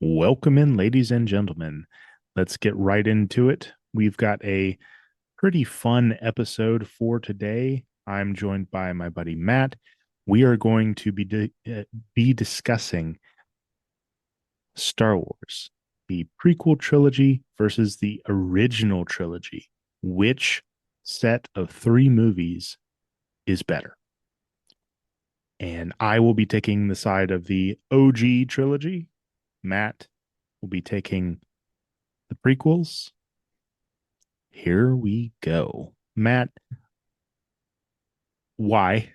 Welcome in, ladies and gentlemen. Let's get right into it. We've got a pretty fun episode for today. I'm joined by my buddy Matt. We are going to be discussing Star Wars, the prequel trilogy versus the original trilogy. Which set of three movies is better? And I will be taking the side of the OG trilogy. Matt will be taking the prequels. Here we go. Matt, why?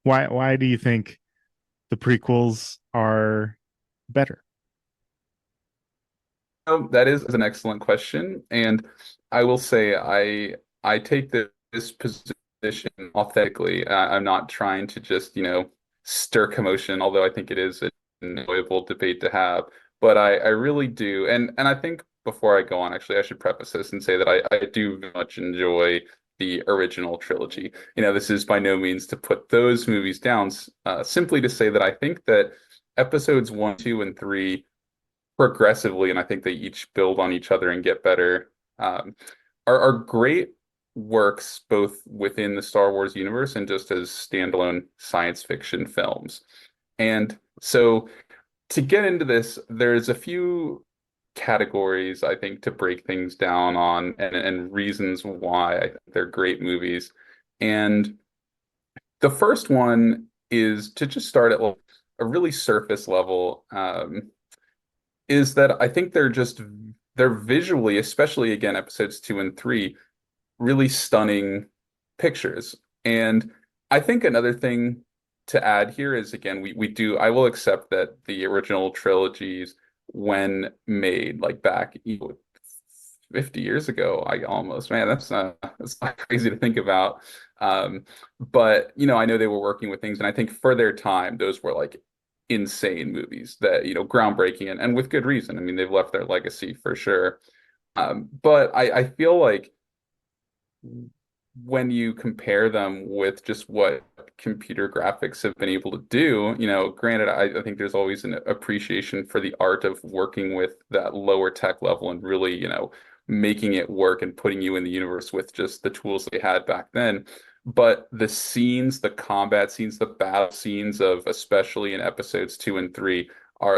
Why do you think the prequels are better? Oh, that is an excellent question, and I will say I take this position authentically. I'm not trying to just stir commotion, although I think it is an enjoyable debate to have. But I really do, and I think before I go on, actually, I should preface this and say that I do very much enjoy the original trilogy. This is by no means to put those movies down, simply to say that I think that episodes one, two, and three progressively, and I think they each build on each other and get better, are great works both within the Star Wars universe and just as standalone science fiction films. And so to get into this, there's a few categories I think to break things down on and reasons why I think they're great movies. And the first one is to just start at a really surface level. Is that I think they're visually, especially again, episodes two and three, really stunning pictures. And I think another thing to add here is again, we do I will accept that the original trilogies, when made like back 50 years ago, I almost, man, that's not crazy to think about. But I know they were working with things, and I think for their time, those were like insane movies that, groundbreaking and with good reason. I mean, they've left their legacy for sure. But I feel like when you compare them with just what computer graphics have been able to do, granted, I think there's always an appreciation for the art of working with that lower tech level and really, making it work and putting you in the universe with just the tools they had back then. But the scenes, the combat scenes, the battle scenes of especially in episodes two and three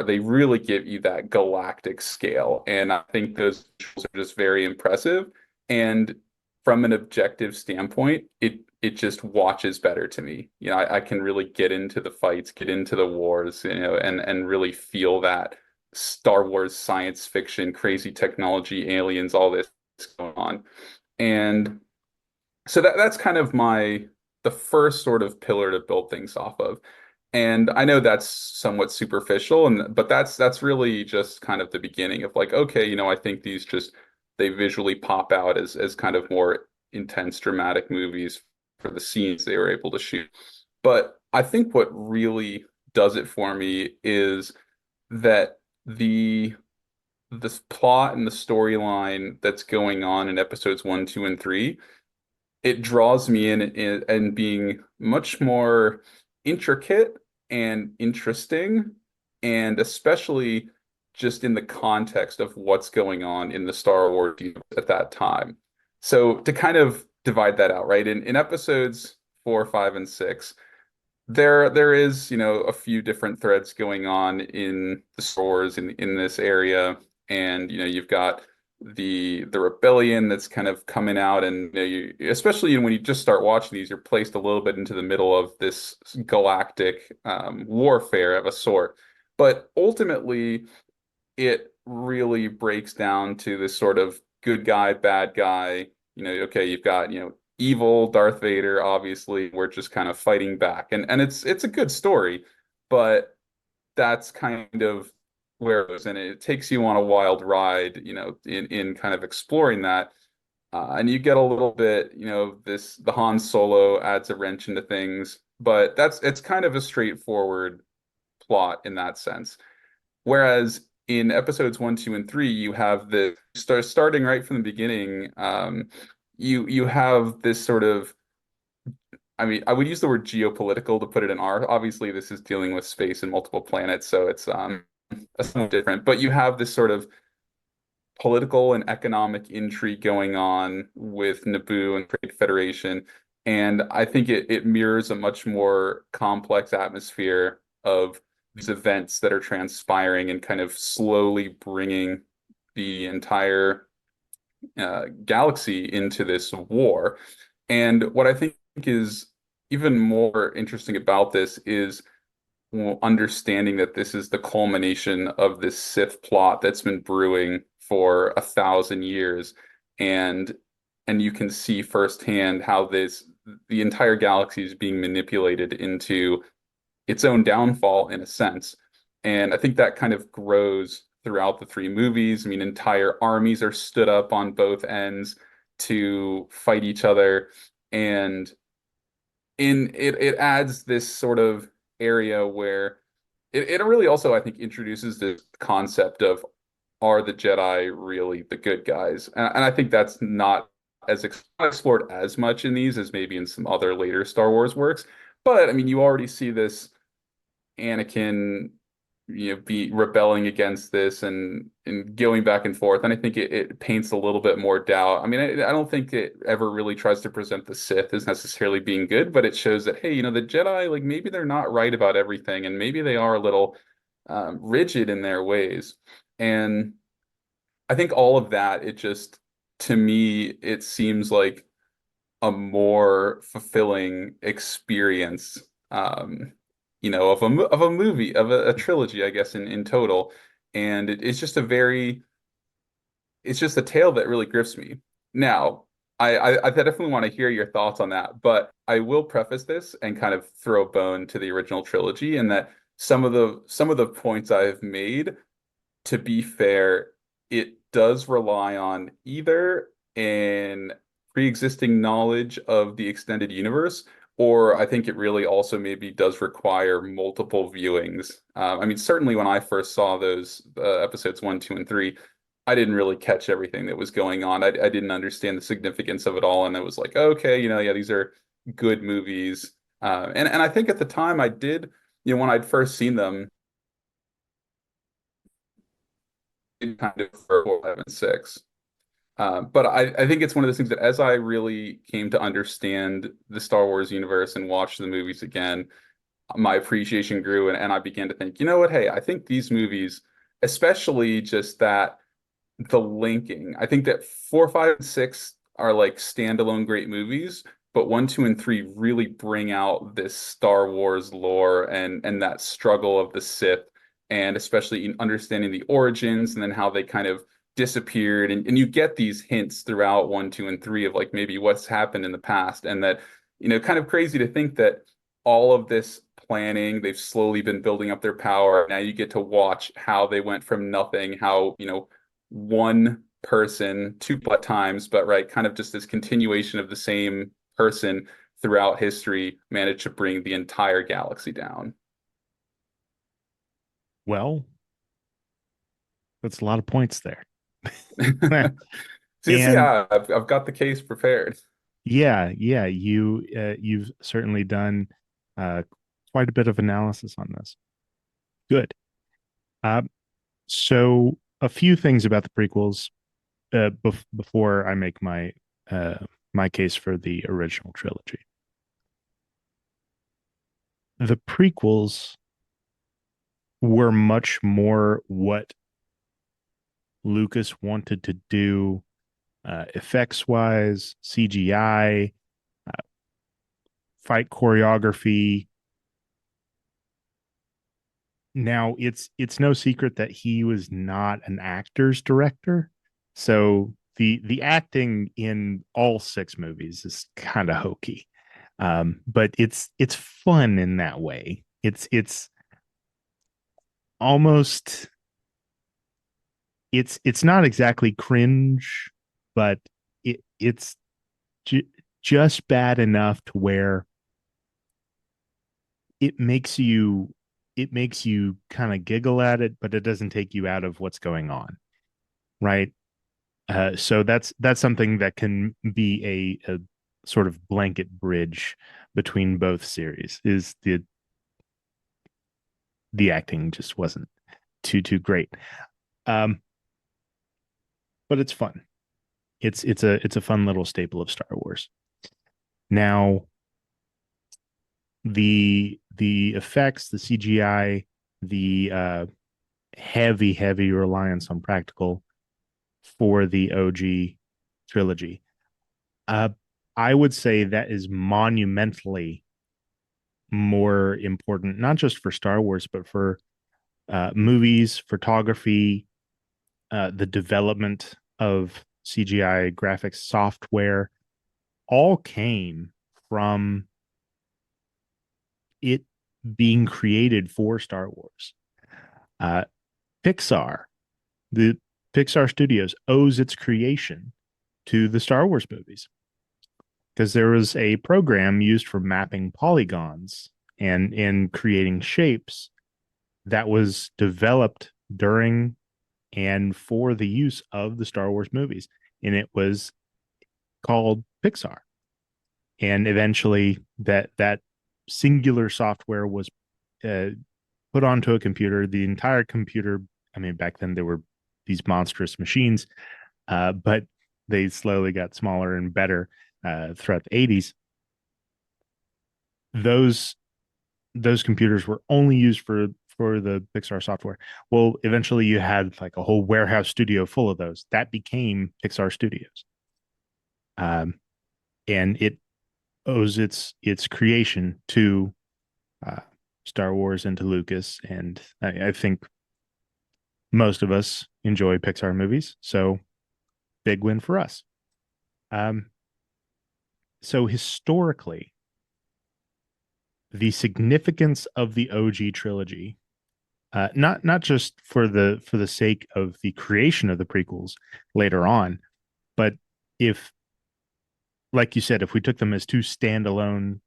they really give you that galactic scale. And I think those visuals are just very impressive. And from an objective standpoint, it just watches better to me. I can really get into the fights, get into the wars, and really feel that Star Wars science fiction, crazy technology, aliens, all this going on. And so that's kind of the first sort of pillar to build things off of. And I know that's somewhat superficial, but that's really just kind of the beginning of like, okay, I think these just they visually pop out as kind of more intense, dramatic movies for the scenes they were able to shoot. But I think what really does it for me is that the this plot and the storyline that's going on in episodes one, two, and three, it draws me in and being much more intricate and interesting, and especially just in the context of what's going on in the Star Wars universe at that time. So to kind of divide that out, right? In episodes four, five, and six, there is, a few different threads going on in the stores in this area. And, you've got the rebellion that's kind of coming out, and especially when you just start watching these, you're placed a little bit into the middle of this galactic warfare of a sort. But ultimately, it really breaks down to this sort of good guy, bad guy. Okay, you've got, evil Darth Vader, obviously, we're just kind of fighting back. And it's a good story, but that's kind of where it goes. And it takes you on a wild ride, in kind of exploring that. And you get a little bit, the Han Solo adds a wrench into things, but it's kind of a straightforward plot in that sense. Whereas in episodes one, two, and three, you have starting right from the beginning. You have this sort of, I mean, I would use the word geopolitical to put it in R. Obviously, this is dealing with space and multiple planets, so it's somewhat different, but you have this sort of political and economic intrigue going on with Naboo and Trade Federation. And I think it mirrors a much more complex atmosphere of these events that are transpiring and kind of slowly bringing the entire galaxy into this war. And what I think is even more interesting about this is, well, understanding that this is the culmination of this Sith plot that's been brewing for 1,000 years, and you can see firsthand how the entire galaxy is being manipulated into its own downfall in a sense. And I think that kind of grows throughout the three movies. I mean, entire armies are stood up on both ends to fight each other, and it adds this sort of area where it really also, I think, introduces this concept of, are the Jedi really the good guys? And I think that's not as explored as much in these as maybe in some other later Star Wars works. But I mean, you already see this Anakin, be rebelling against this and going back and forth. And I think it paints a little bit more doubt. I mean, I don't think it ever really tries to present the Sith as necessarily being good, but it shows that, hey, the Jedi, like maybe they're not right about everything, and maybe they are a little rigid in their ways. And I think all of that, it just, to me, it seems like a more fulfilling experience, of a movie, of a trilogy, I guess, in total. And it's just it's just a tale that really grips me. Now, I definitely want to hear your thoughts on that, but I will preface this and kind of throw a bone to the original trilogy, and that some of the points I have made, to be fair, it does rely on either an pre-existing knowledge of the extended universe, or I think it really also maybe does require multiple viewings. I mean, certainly when I first saw those episodes one, two, and three, I didn't really catch everything that was going on. I didn't understand the significance of it all, and it was like, okay, yeah, these are good movies. And I think at the time I did, when I'd first seen them, kind of for 4, 5, and 6. But I think it's one of those things that as I really came to understand the Star Wars universe and watch the movies again, my appreciation grew, and I began to think, you know what, hey, I think these movies, especially just that the linking, I think that 4, 5, and 6 are like standalone great movies, but one, two, and three really bring out this Star Wars lore and that struggle of the Sith, and especially in understanding the origins and then how they kind of disappeared. And you get these hints throughout one, two, and three of like maybe what's happened in the past. And that, kind of crazy to think that all of this planning, they've slowly been building up their power. Now you get to watch how they went from nothing, how, one person two times, but right, kind of just this continuation of the same person throughout history managed to bring the entire galaxy down. Well, that's a lot of points there. See, And yeah, I've got the case prepared. yeah, you've certainly done uh, quite a bit of analysis on this. Good. Uh, so a few things about the prequels before I make my case for the original trilogy. The prequels were much more what Lucas wanted to do, effects wise, CGI, uh, fight choreography. Now it's no secret that he was not an actor's director, so the acting in all six movies is kind of hokey, but it's fun in that way. It's almost it's not exactly cringe, but it's ju- just bad enough to where it makes you it makes you kind of giggle at it, but it doesn't take you out of what's going on, right? So that's something that can be a sort of blanket bridge between both series. Is the acting just wasn't. too great. Um, but it's fun. It's a fun little staple of Star Wars. Now, the effects, the CGI, the heavy reliance on practical for the OG trilogy. Uh, I would say that is monumentally more important, not just for Star Wars, but for movies, photography, the development of CGI graphics software, all came from it being created for Star Wars. Uh, Pixar, the Pixar Studios, owes its creation to the Star Wars movies because there was a program used for mapping polygons and in creating shapes that was developed during and for the use of the Star Wars movies. And it was called Pixar. And eventually that singular software was uh, put onto a computer. The entire computer, I mean, back then there were these monstrous machines, but they slowly got smaller and better throughout the 80s. Those those computers were only used for the Pixar software. Well, eventually you had like a whole warehouse studio full of those. That became Pixar Studios. Um, and it owes its creation to uh, Star Wars and to Lucas. And I think most of us enjoy Pixar movies, so big win for us. Um, so historically, the significance of the OG trilogy, not just for the sake of the creation of the prequels later on, but if, like you said, if we took them as two standalone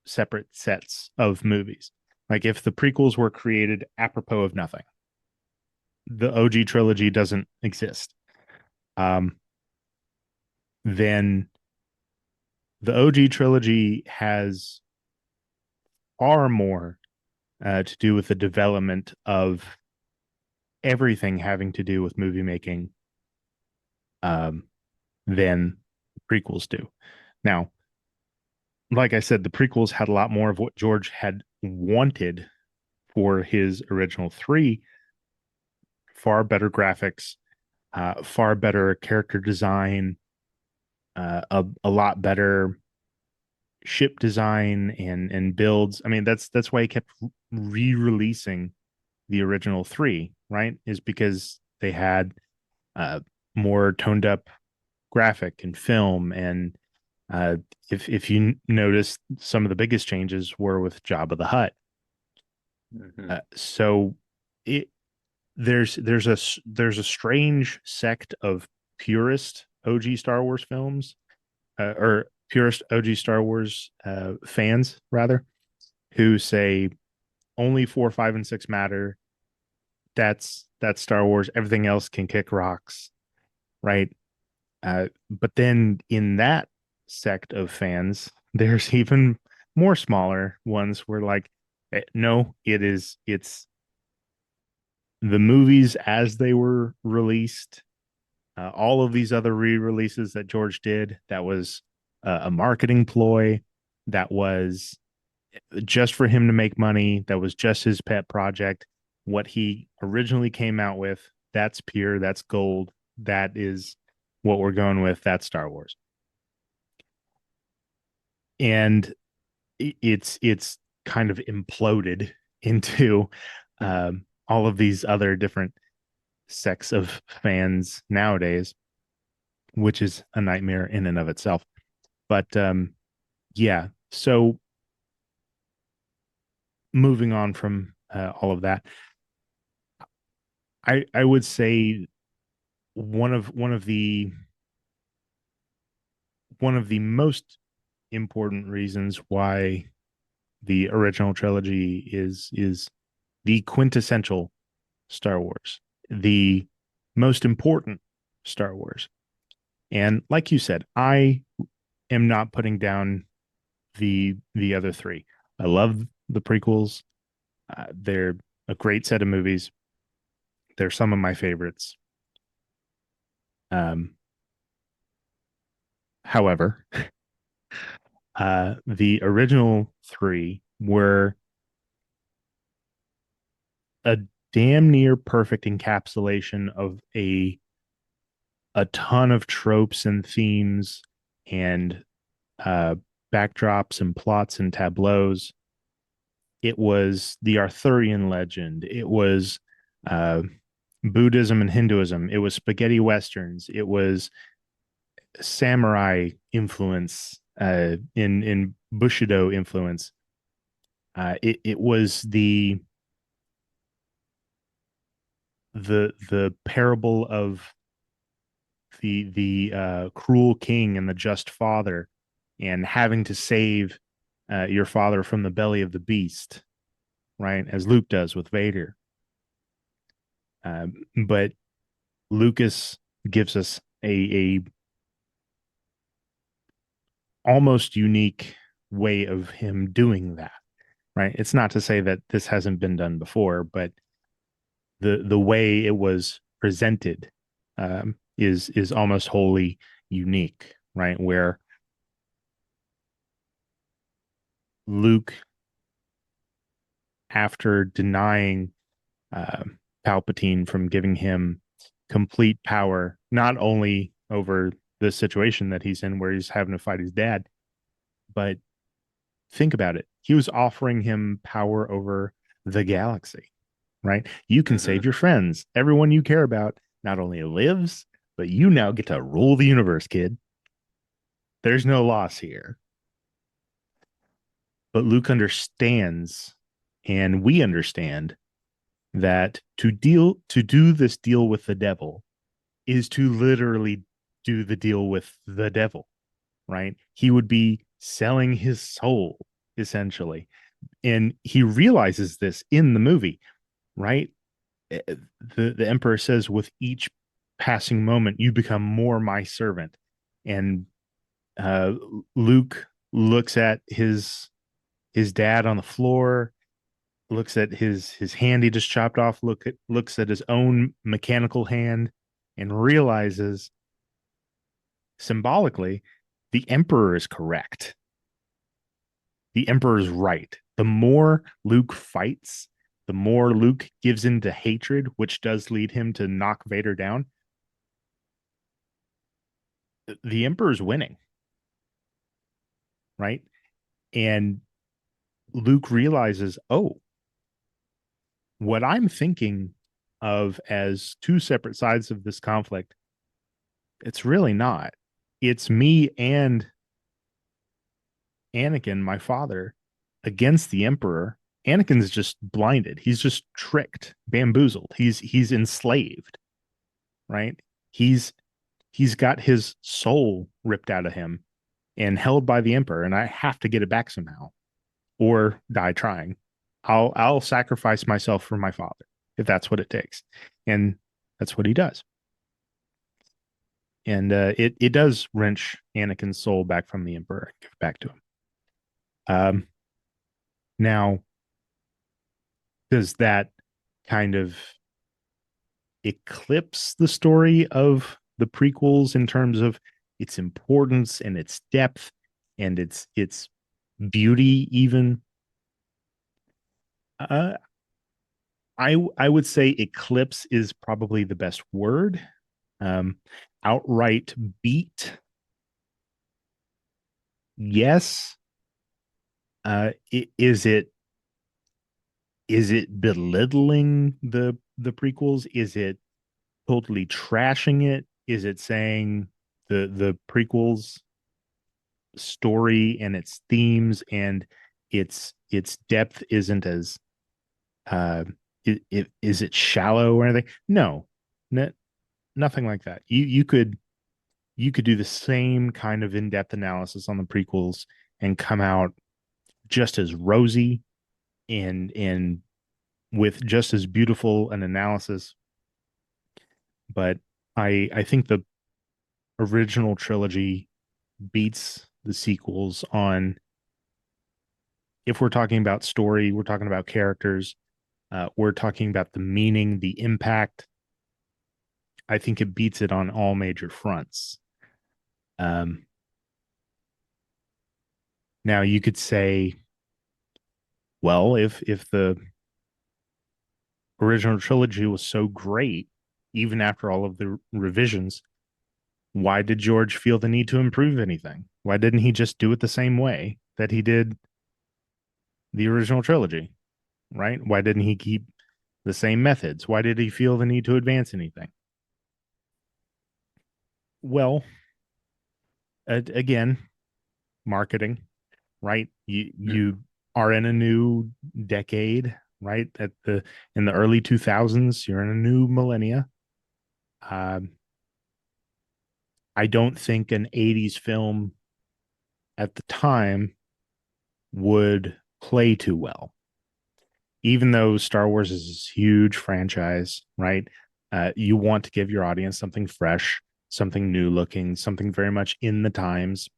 separate sets of movies, like if the prequels were created apropos of nothing, the OG trilogy doesn't exist. Um, then the OG trilogy has far more to do with the development of everything having to do with movie making um, than prequels do. Now, like I said, the prequels had a lot more of what George had wanted for his original three. Far better graphics, far better character design, a lot better ship design and builds. I mean, that's why he kept re-releasing the original three, right? Is because they had uh, more toned up graphic and film. And uh, if you notice, some of the biggest changes were with Jabba the Hutt. Hmm. So it there's a strange sect of purist OG Star Wars films, or purist OG Star Wars fans rather, who say only four, five, and six matter. That's Star Wars. Everything else can kick rocks, right? But then in that sect of fans, there's even more smaller ones where like, no, it's the movies as they were released. All of these other re-releases that George did, that was a marketing ploy. That was just for him to make money. That was just his pet project. What he originally came out with, that's pure, that's gold. That is what we're going with. That's Star Wars. And it's kind of imploded into all of these other different sects of fans nowadays, which is a nightmare in and of itself. But yeah, so moving on from all of that, I would say one of the one of the most important reasons why the original trilogy is the quintessential Star Wars, the most important Star Wars. And like you said, I am not putting down the other three. I love the prequels. They're a great set of movies. They're some of my favorites. Um, However, the original three were a damn near perfect encapsulation of a ton of tropes and themes and uh, backdrops and plots and tableaus. It was the Arthurian legend. It was uh, Buddhism and Hinduism. It was spaghetti westerns. It was samurai influence, in Bushido influence. It was the parable of the cruel king and the just father, and having to save your father from the belly of the beast, right? As Luke does with Vader. But Lucas gives us a almost unique way of him doing that, right? It's not to say that this hasn't been done before, but the way it was presented is almost wholly unique, right? Where Luke, after denying uh, Palpatine from giving him complete power, not only over the situation that he's in, where he's having to fight his dad, but think about it. He was offering him power over the galaxy, right? You can Hmm. save your friends. Everyone you care about not only lives, but you now get to rule the universe, kid. There's no loss here. But Luke understands, and we understand that to do this deal with the devil is to literally do the deal with the devil, right? He would be selling his soul essentially. And he realizes this in the movie, right? The emperor says, with each passing moment you become more my servant. And uh Luke looks at his dad on the floor, looks at his hand he just chopped off, looks at his own mechanical hand, and realizes symbolically the emperor is correct. The emperor is right. The more Luke fights, the more Luke gives into hatred, which does lead him to knock Vader down. The emperor's winning, right? And Luke realizes, oh, what I'm thinking of as two separate sides of this conflict, it's really not. It's me and Anakin, my father, against the Emperor. Anakin's just blinded. He's just tricked, bamboozled. He's enslaved, right? He's he's got his soul ripped out of him and held by the Emperor, and I have to get it back somehow, or die trying. I'll sacrifice myself for my father if that's what it takes, and that's what he does. And it does wrench Anakin's soul back from the Emperor, give it back to him. Now, does that kind of eclipse the story of the prequels in terms of its importance and its depth and its beauty even? uh, I would say eclipse is probably the best word. um Outright beat, yes. Is it belittling the prequels? Is it totally trashing it? Is it saying the prequels story and its themes and its depth isn't as uh is it shallow or anything? No, no, nothing like that. You could do the same kind of in-depth analysis on the prequels and come out just as rosy and with just as beautiful an analysis. But I think the original trilogy beats the sequels on, if we're talking about story, we're talking about characters, we're talking about the meaning, the impact, I think it beats it on all major fronts. Um, Now you could say, well, if the original trilogy was so great, even after all of the revisions, why did George feel the need to improve anything? Why didn't he just do it the same way that he did the original trilogy? Right? Why didn't he keep the same methods? Why did he feel the need to advance anything? Well, again, marketing, right? You are in a new decade, right? At the in the early 2000s, you're in a new millennia. Um, I don't think an 80s film at the time would play too well, even though Star Wars is this huge franchise, right? You want to give your audience something fresh, something new looking, something very much in the times,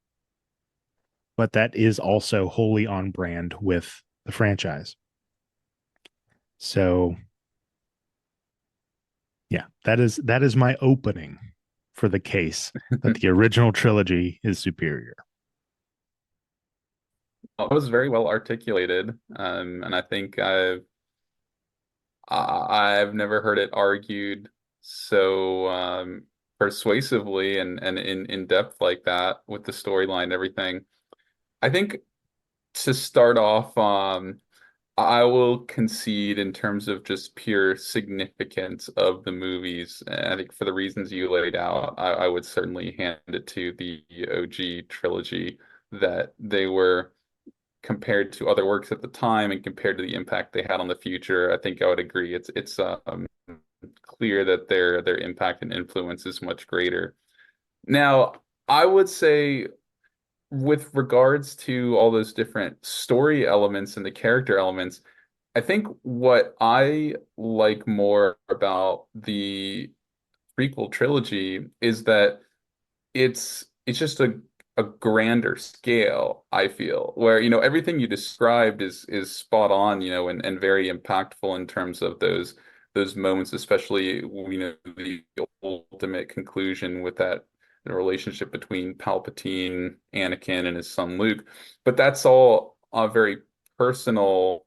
but that is also wholly on brand with the franchise. So, yeah, that is my opening for the case that the original trilogy is superior. It was very well articulated, and I think I've never heard it argued so persuasively and in depth like that with the storyline and everything. I think to start off, I will concede in terms of just pure significance of the movies. And I think for the reasons you laid out, I would certainly hand it to the OG trilogy that they were compared to other works at the time and compared to the impact they had on the future. I think I would agree. It's clear that their impact and influence is much greater. Now, I would say with regards to all those different story elements and the character elements, I think what I like more about the prequel trilogy is that it's just a grander scale, I feel, where everything you described is spot on, and very impactful in terms of those moments, especially the ultimate conclusion with that the relationship between Palpatine, Anakin, and his son Luke. But that's all very personal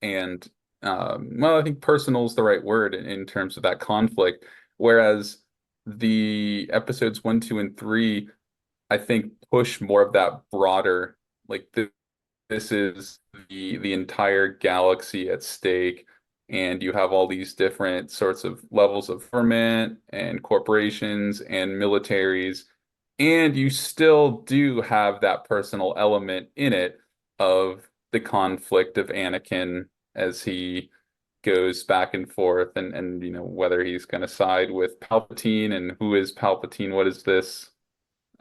and well, I think personal is the right word in terms of that conflict. Whereas the episodes one, two, and three, I think push more of that broader, like this is the entire galaxy at stake, and you have all these different sorts of levels of government and corporations and militaries, and you still do have that personal element in it of the conflict of Anakin as he goes back and forth and whether he's going to side with Palpatine and who is Palpatine, what is this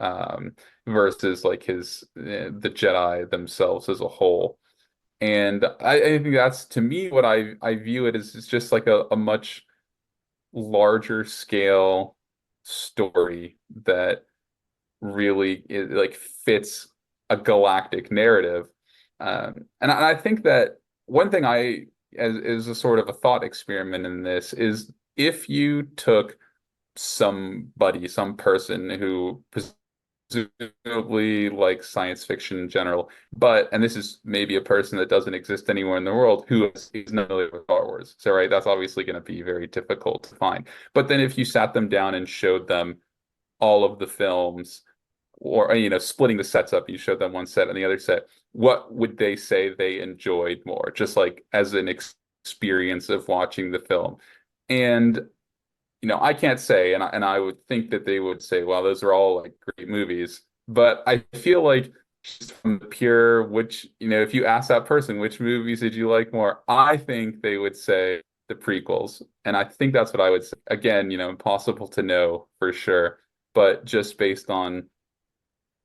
um versus like the Jedi themselves as a whole. And I think that's to me what I view it as, it's just like a much larger scale story that really like fits a galactic narrative. And I think that one thing as a sort of a thought experiment in this is if you took some person who presumably likes science fiction in general, and this is maybe a person that doesn't exist anywhere in the world who is not familiar with Star Wars. So, right, that's obviously going to be very difficult to find. But then if you sat them down and showed them all of the films, or splitting the sets up, you showed them one set and the other set, what would they say they enjoyed more, just like as an experience of watching the film? And I can't say, and I would think that they would say, well, those are all like great movies. But I feel like just from the pure, which, if you ask that person, which movies did you like more? I think they would say the prequels. And I think that's what I would say. Again, impossible to know for sure, but just based on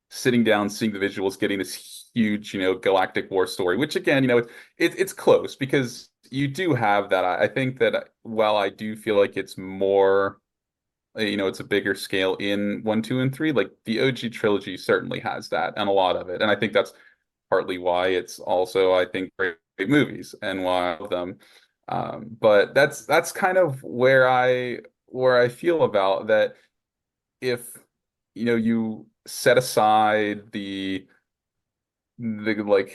sitting down, seeing the visuals, getting this huge, galactic war story, which again, it's close because you do have that. I think that while I do feel like it's more, it's a bigger scale in one, two, and three, like the OG trilogy certainly has that and a lot of it. And I think that's partly why it's also, I think, great movies and why I love them. But that's kind of where I where I feel about that if you set aside the like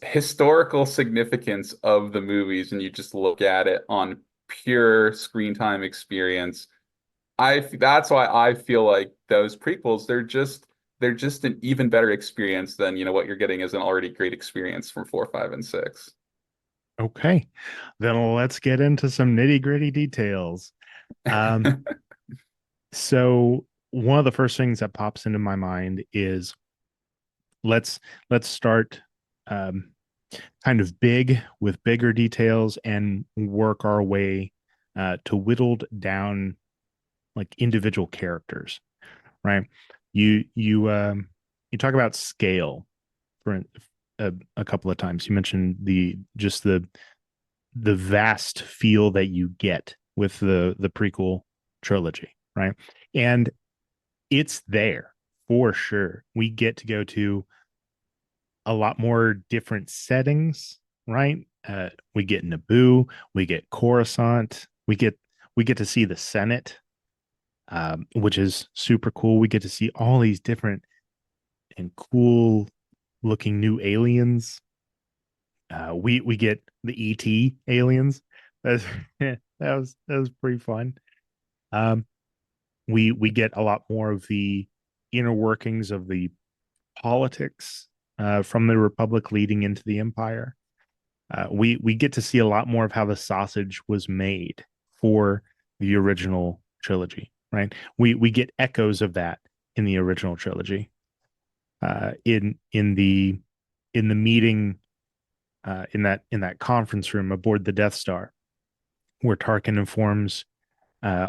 historical significance of the movies and you just look at it on pure screen time experience, that's why I feel like those prequels, they're just an even better experience than what you're getting as an already great experience from 4, 5, and 6. Okay, then let's get into some nitty gritty details. Um, so one of the first things that pops into my mind is let's let's start um, kind of big with bigger details and work our way to whittled down like individual characters, right? You talk about scale for a couple of times. You mentioned the vast feel that you get with the prequel trilogy, right? And it's there for sure. We get to go to a lot more different settings, right? We get Naboo, we get Coruscant, we get to see the Senate, which is super cool. We get to see all these different and cool looking new aliens. We get the ET aliens. That's, that was pretty fun. Um, we get a lot more of the inner workings of the politics from the Republic leading into the Empire. We get to see a lot more of how the sausage was made for the original trilogy, right? We get echoes of that in the original trilogy. In the meeting in that conference room aboard the Death Star, where Tarkin informs uh,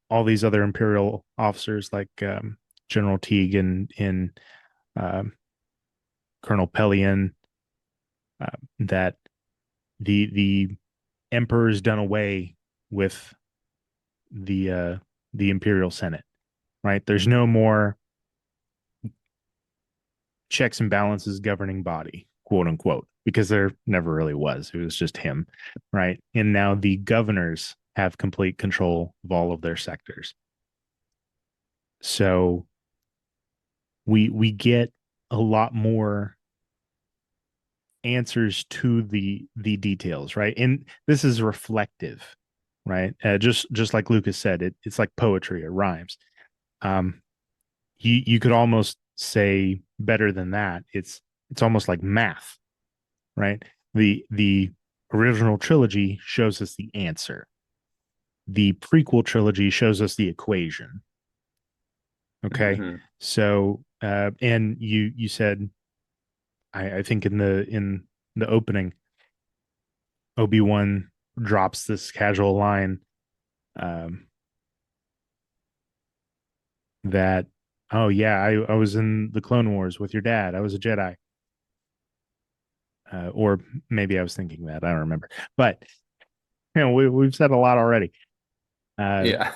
all these other Imperial officers like General Teague and um, Colonel Pelion uh, that the Emperor's done away with the Imperial Senate, right? There's no more checks and balances governing body, quote unquote, because there never really was. It was just him, right? And now the governors have complete control of all of their sectors. So we get a lot more answers to the details, right? And this is reflective, right? Just like Lucas said, it's like poetry, it rhymes. Um, you could almost say better than that. It's almost like math, right? The original trilogy shows us the answer. The prequel trilogy shows us the equation. Okay, Hmm. so and you said I think in the opening, Obi-Wan drops this casual line um, that, oh yeah, I was in the Clone Wars with your dad. I was a Jedi. Or maybe I was thinking that. I don't remember. But we've said a lot already. Uh, Yeah.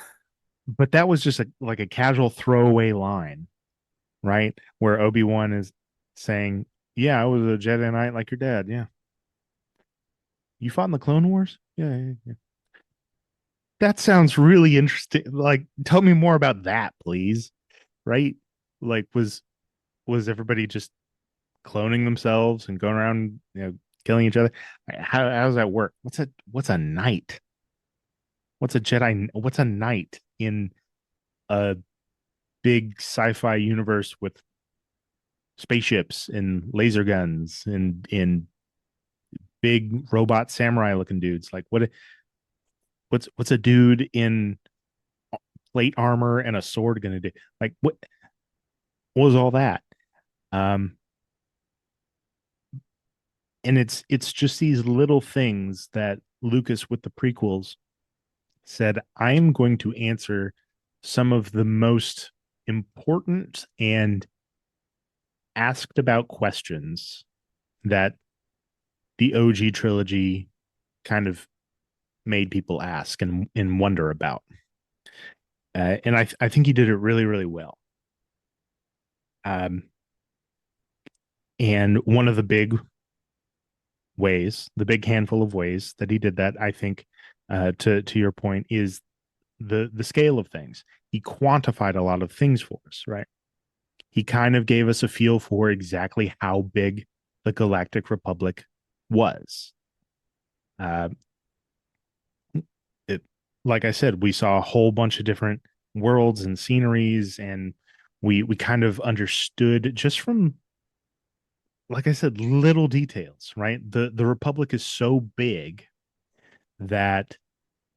but that was just like a casual throwaway line, right? Where Obi-Wan is saying, "Yeah, I was a Jedi Knight like your dad. Yeah, you fought in the Clone Wars. Yeah, yeah, yeah. That sounds really interesting. Like, tell me more about that, please." Right? Like, was everybody just cloning themselves and going around, killing each other? How does that work? What's a knight? What's a Jedi? What's a knight in a big sci-fi universe with spaceships and laser guns and in big robot samurai looking dudes? Like what's a dude in plate armor and a sword gonna do? Like what was all that? Um, and it's just these little things that Lucas with the prequels said, I'm going to answer some of the most important and asked about questions that the OG trilogy kind of made people ask and wonder about. And I think he did it really, really well. Um, and one of the big ways, the big handful of ways that he did that, I think, to your point, is the scale of things. He quantified a lot of things for us, right? He kind of gave us a feel for exactly how big the Galactic Republic was. Uh, it, like I said, we saw a whole bunch of different worlds and sceneries, and we kind of understood just from, like I said, little details, right? The Republic is so big that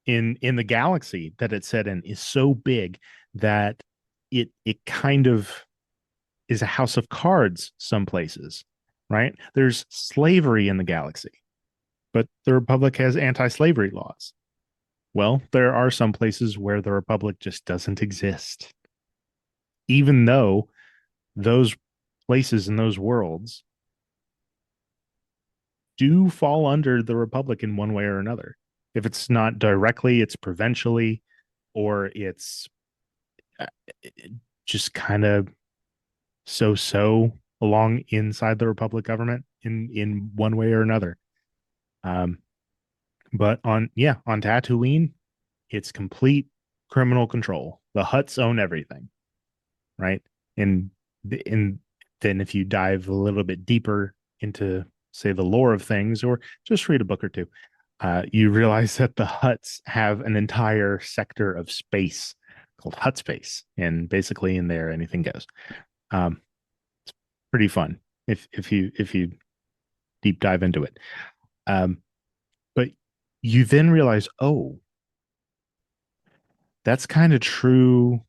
in the galaxy that it's set in is so big that it kind of is a house of cards some places, right? There's slavery in the galaxy, but the Republic has anti-slavery laws. Well, there are some places where the Republic just doesn't exist, even though those places and those worlds do fall under the Republic in one way or another. If it's not directly, it's provincially, or it's uh, just kind of so along inside the Republic government in one way or another. Um, but on Tatooine, it's complete criminal control. The Hutts own everything, right? And in then if you dive a little bit deeper into say the lore of things, or just read a book or two, you realize that the Hutts have an entire sector of space called Hut space, and basically in there anything goes. Um, Pretty fun if you deep dive into it. Um, but you then realize, oh, that's kind of true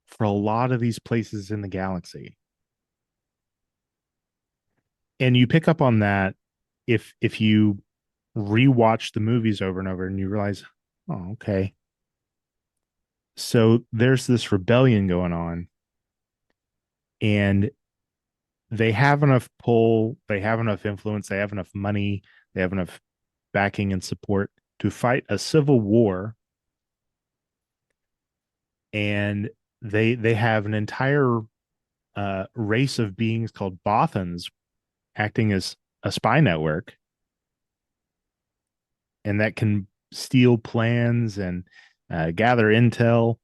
for a lot of these places in the galaxy. And you pick up on that if you rewatch the movies over and over and you realize, oh, okay. So there's this rebellion going on, and they have enough pull, they have enough influence, they have enough money, they have enough backing and support to fight a civil war, and they have an entire race of beings called Bothans acting as a spy network, and that can steal plans and gather intel.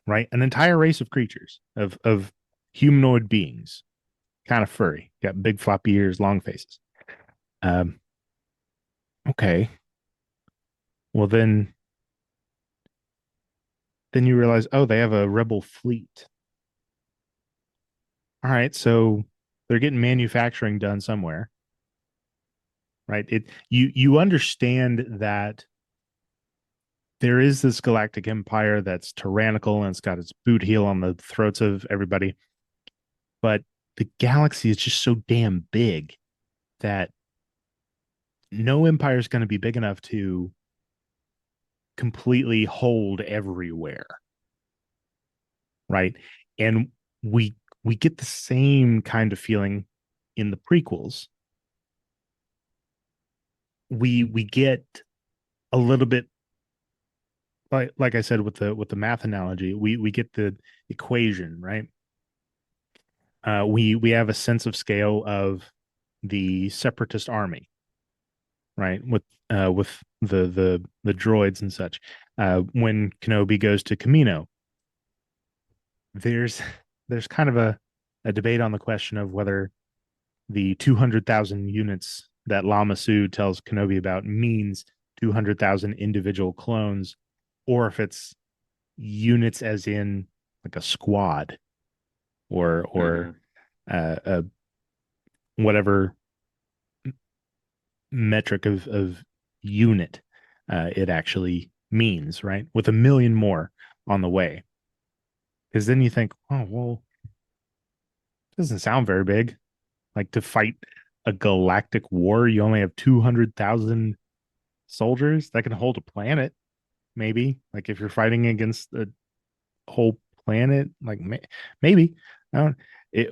Right, an entire race of creatures of humanoid beings, kind of furry, got big floppy ears, long faces. Um, okay, well then you realize, oh, they have a rebel fleet. All right, so they're getting manufacturing done somewhere, right? You understand that there is this galactic empire that's tyrannical and it's got its boot heel on the throats of everybody, but the galaxy is just so damn big that no empire is going to be big enough to completely hold everywhere, right? And we we get the same kind of feeling in the prequels. We get a little bit, like I said with the math analogy, we get the equation, right? We have a sense of scale of the separatist army, right? With the droids and such. When Kenobi goes to Camino, there's there's kind of a debate on the question of whether the 200,000 units that Lama Su tells Kenobi about means 200,000 individual clones, or if it's units as in like a squad, or Hmm. whatever metric of unit it actually means, right? With a million more on the way. Because then you think, oh, well, it doesn't sound very big. Like to fight a galactic war, you only have 200,000 soldiers that can hold a planet, maybe. Like if you're fighting against a whole planet, like maybe. I don't, it,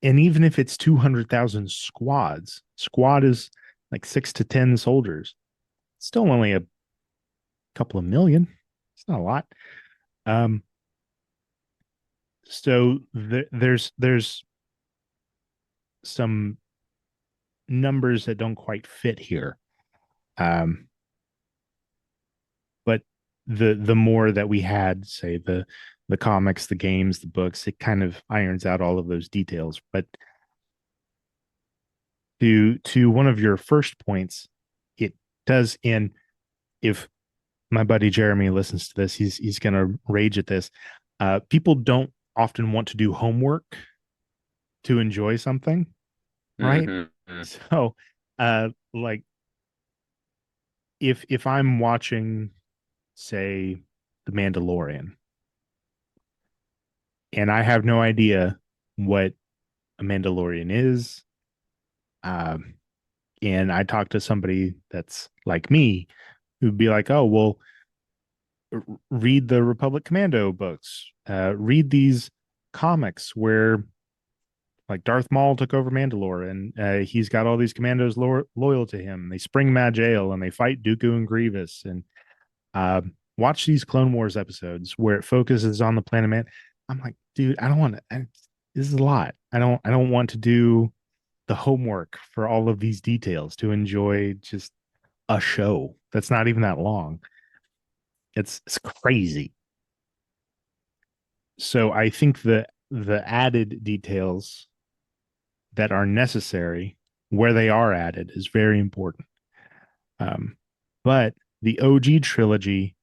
and even if it's 200,000 squads, squad is like 6 to 10 soldiers. It's still only a couple of million. It's not a lot. Um, so there's some numbers that don't quite fit here. Um, but the more that we had, say the comics, the games, the books, it kind of irons out all of those details. But to one of your first points, it does. And if my buddy Jeremy listens to this, he's gonna rage at this. People don't often want to do homework to enjoy something, right? Hmm. So, like if I'm watching, say, The Mandalorian, and I have no idea what a Mandalorian is, um, and I talk to somebody that's like me, who'd be like, "Oh, well, read the Republic Commando books, read these comics where like Darth Maul took over Mandalore, and he's got all these commandos loyal to him. They spring Mad Jail and they fight Dooku and Grievous, and watch these Clone Wars episodes where it focuses on the planet man." I'm like, dude, I don't want to. This is a lot. I don't want to do the homework for all of these details to enjoy just a show that's not even that long. It's crazy. So I think the added details that are necessary where they are added is very important. Um, but the OG trilogy,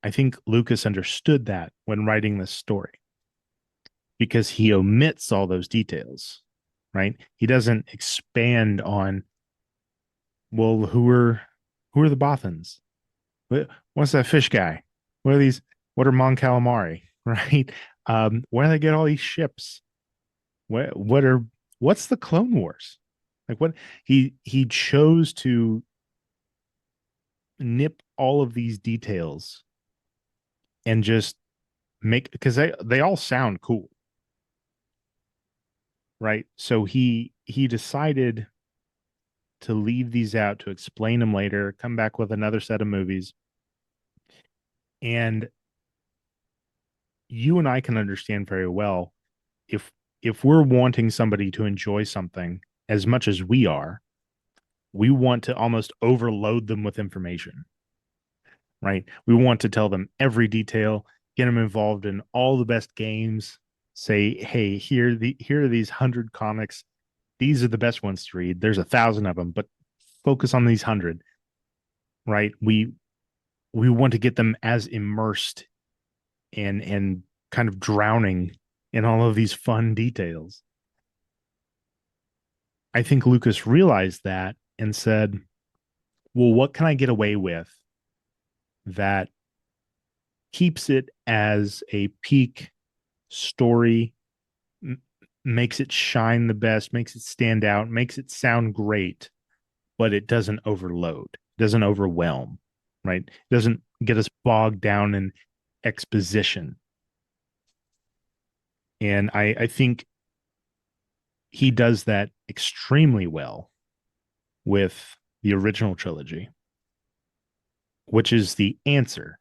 I think Lucas understood that when writing this story because he omits all those details, right? He doesn't expand on, well, who are the Bothans? What's that fish guy? What are these? What are Mon Calamari? Right? Where do they get all these ships? What are what's the Clone Wars? Like what he chose to nip all of these details and just make because they all sound cool, right? So he decided to leave these out to explain them later, come back with another set of movies. And you and I can understand very well if we're wanting somebody to enjoy something as much as we are, we want to almost overload them with information, right? We want to tell them every detail, get them involved in all the best games, say, hey, here are these 100 comics. These are the best ones to read. There's 1,000 of them, but focus on these 100, right? We want to get them as immersed and kind of drowning in all of these fun details. I think Lucas realized that and said, well, what can I get away with that keeps it as a peak story, makes it shine the best, makes it stand out, makes it sound great, but it doesn't overload, doesn't overwhelm, right? It doesn't get us bogged down in exposition. And I think he does that extremely well with the original trilogy, which is the answer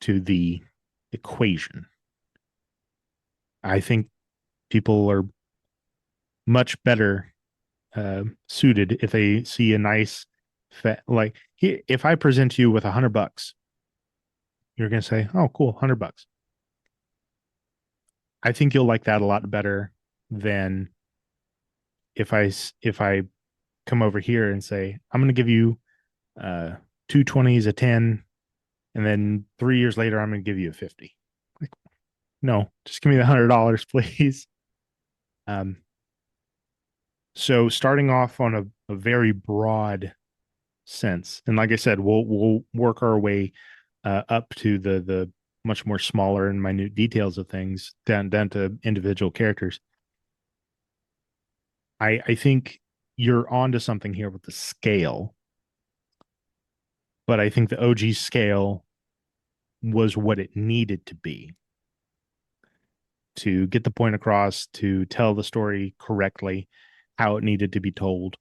to the equation. I think people are much better suited if they see a nice like if I present you with $100, you're going to say, "Oh, cool, $100." I think you'll like that a lot better than if I come over here and say, "I'm going to give you two 20s, a 10, and then 3 years later, I'm going to give you a 50." Like, no, just give me the $100, please. Um, so starting off on a very broad sense, and like I said, we'll work our way up to the much more smaller and minute details of things down to individual characters. I think you're onto something here with the scale, but I think the OG scale was what it needed to be to get the point across, to tell the story correctly, how it needed to be told.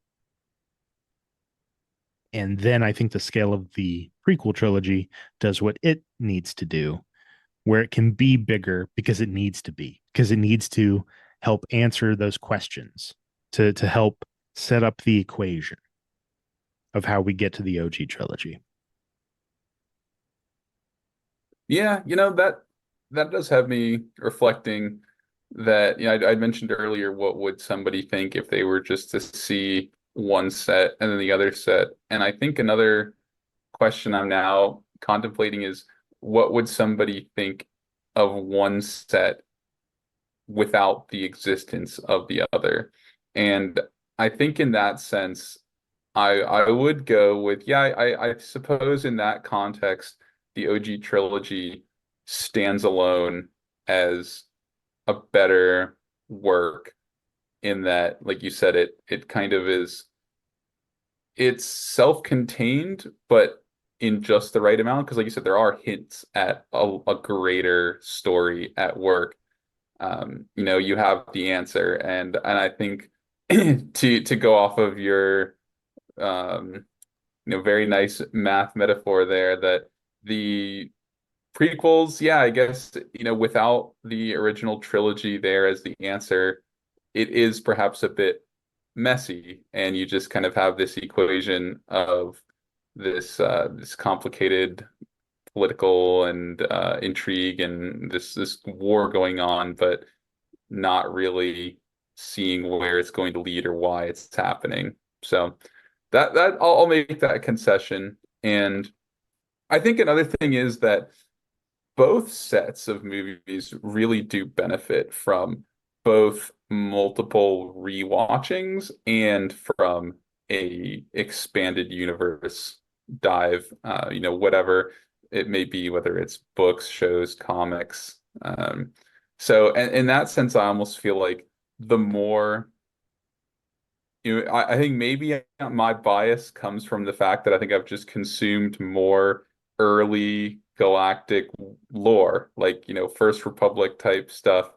And then I think the scale of the prequel trilogy does what it needs to do, where it can be bigger because it needs to be, because it needs to help answer those questions, to help set up the equation of how we get to the OG trilogy. Yeah, that does have me reflecting that, I mentioned earlier, what would somebody think if they were just to see one set and then the other set? And I think another question I'm now contemplating is, what would somebody think of one set without the existence of the other? And I think in that sense, I would go with, yeah, I suppose in that context, the OG trilogy stands alone as a better work, in that, like you said, it kind of is, it's self-contained, but in just the right amount. Because like you said, there are hints at a greater story at work. You have the answer, and I think to go off of your um very nice math metaphor there, that the prequels, yeah, I guess, without the original trilogy there as the answer, it is perhaps a bit messy, and you just kind of have this equation of this complicated political and intrigue, and this war going on, but not really seeing where it's going to lead or why it's happening. So that I'll make that concession. And I think another thing is that both sets of movies really do benefit from both multiple rewatchings and from a expanded universe dive, whatever it may be, whether it's books, shows, comics. So, and in that sense, I almost feel like the more, I think maybe my bias comes from the fact that I think I've just consumed more early galactic lore, like, First Republic type stuff.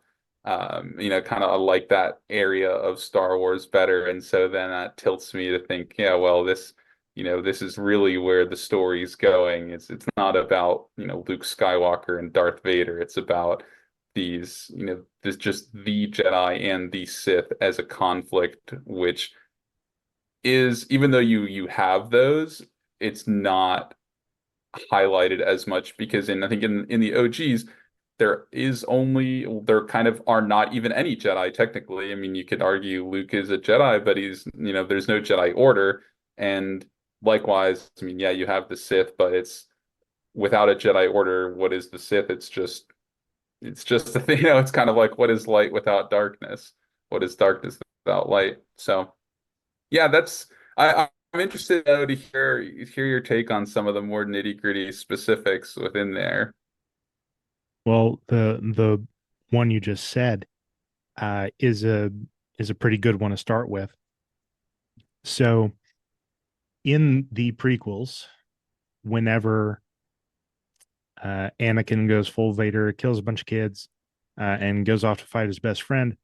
Kind of like that area of Star Wars better. And so then that tilts me to think, yeah, well, this is really where the story's going. It's not about, Luke Skywalker and Darth Vader. It's about this just the Jedi and the Sith as a conflict, which is, even though you have those, it's not highlighted as much, because I think in the OGs there kind of are not even any Jedi technically. I mean, you could argue Luke is a Jedi, but there's no Jedi Order. And likewise, I mean, yeah, you have the Sith, but it's without a Jedi Order, what is the Sith? It's just a thing, it's kind of like, what is light without darkness? What is darkness without light? So yeah, I'm interested though to hear your take on some of the more nitty-gritty specifics within there. Well, the one you just said is a pretty good one to start with. So in the prequels, whenever Anakin goes full Vader, kills a bunch of kids, and goes off to fight his best friend,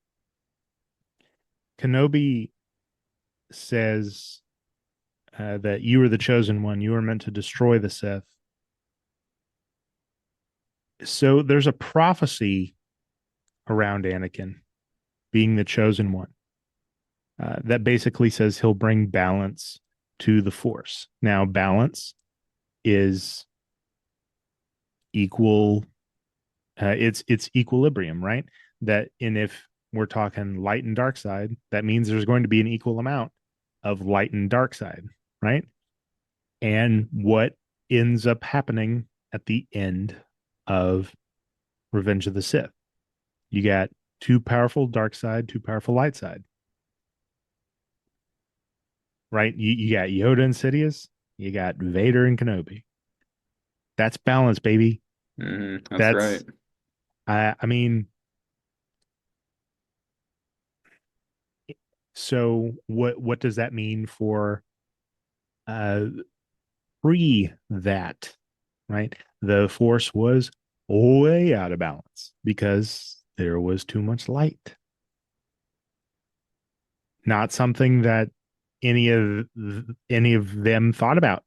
Kenobi says that you were the chosen one. You were meant to destroy the Sith. So there's a prophecy around Anakin being the chosen one that basically says he'll bring balance to the Force. Now, balance is equal. It's equilibrium, right? That, and if we're talking light and dark side, that means there's going to be an equal amount of light and dark side, right? And what ends up happening at the end of Revenge of the Sith? You got too powerful dark side, too powerful light side, right? You got Yoda and Sidious, you got Vader and Kenobi. That's balance, baby. That's right. That's I mean, so what does that mean for uh pre that, right? The Force was way out of balance because there was too much light. Not something that any of them thought about.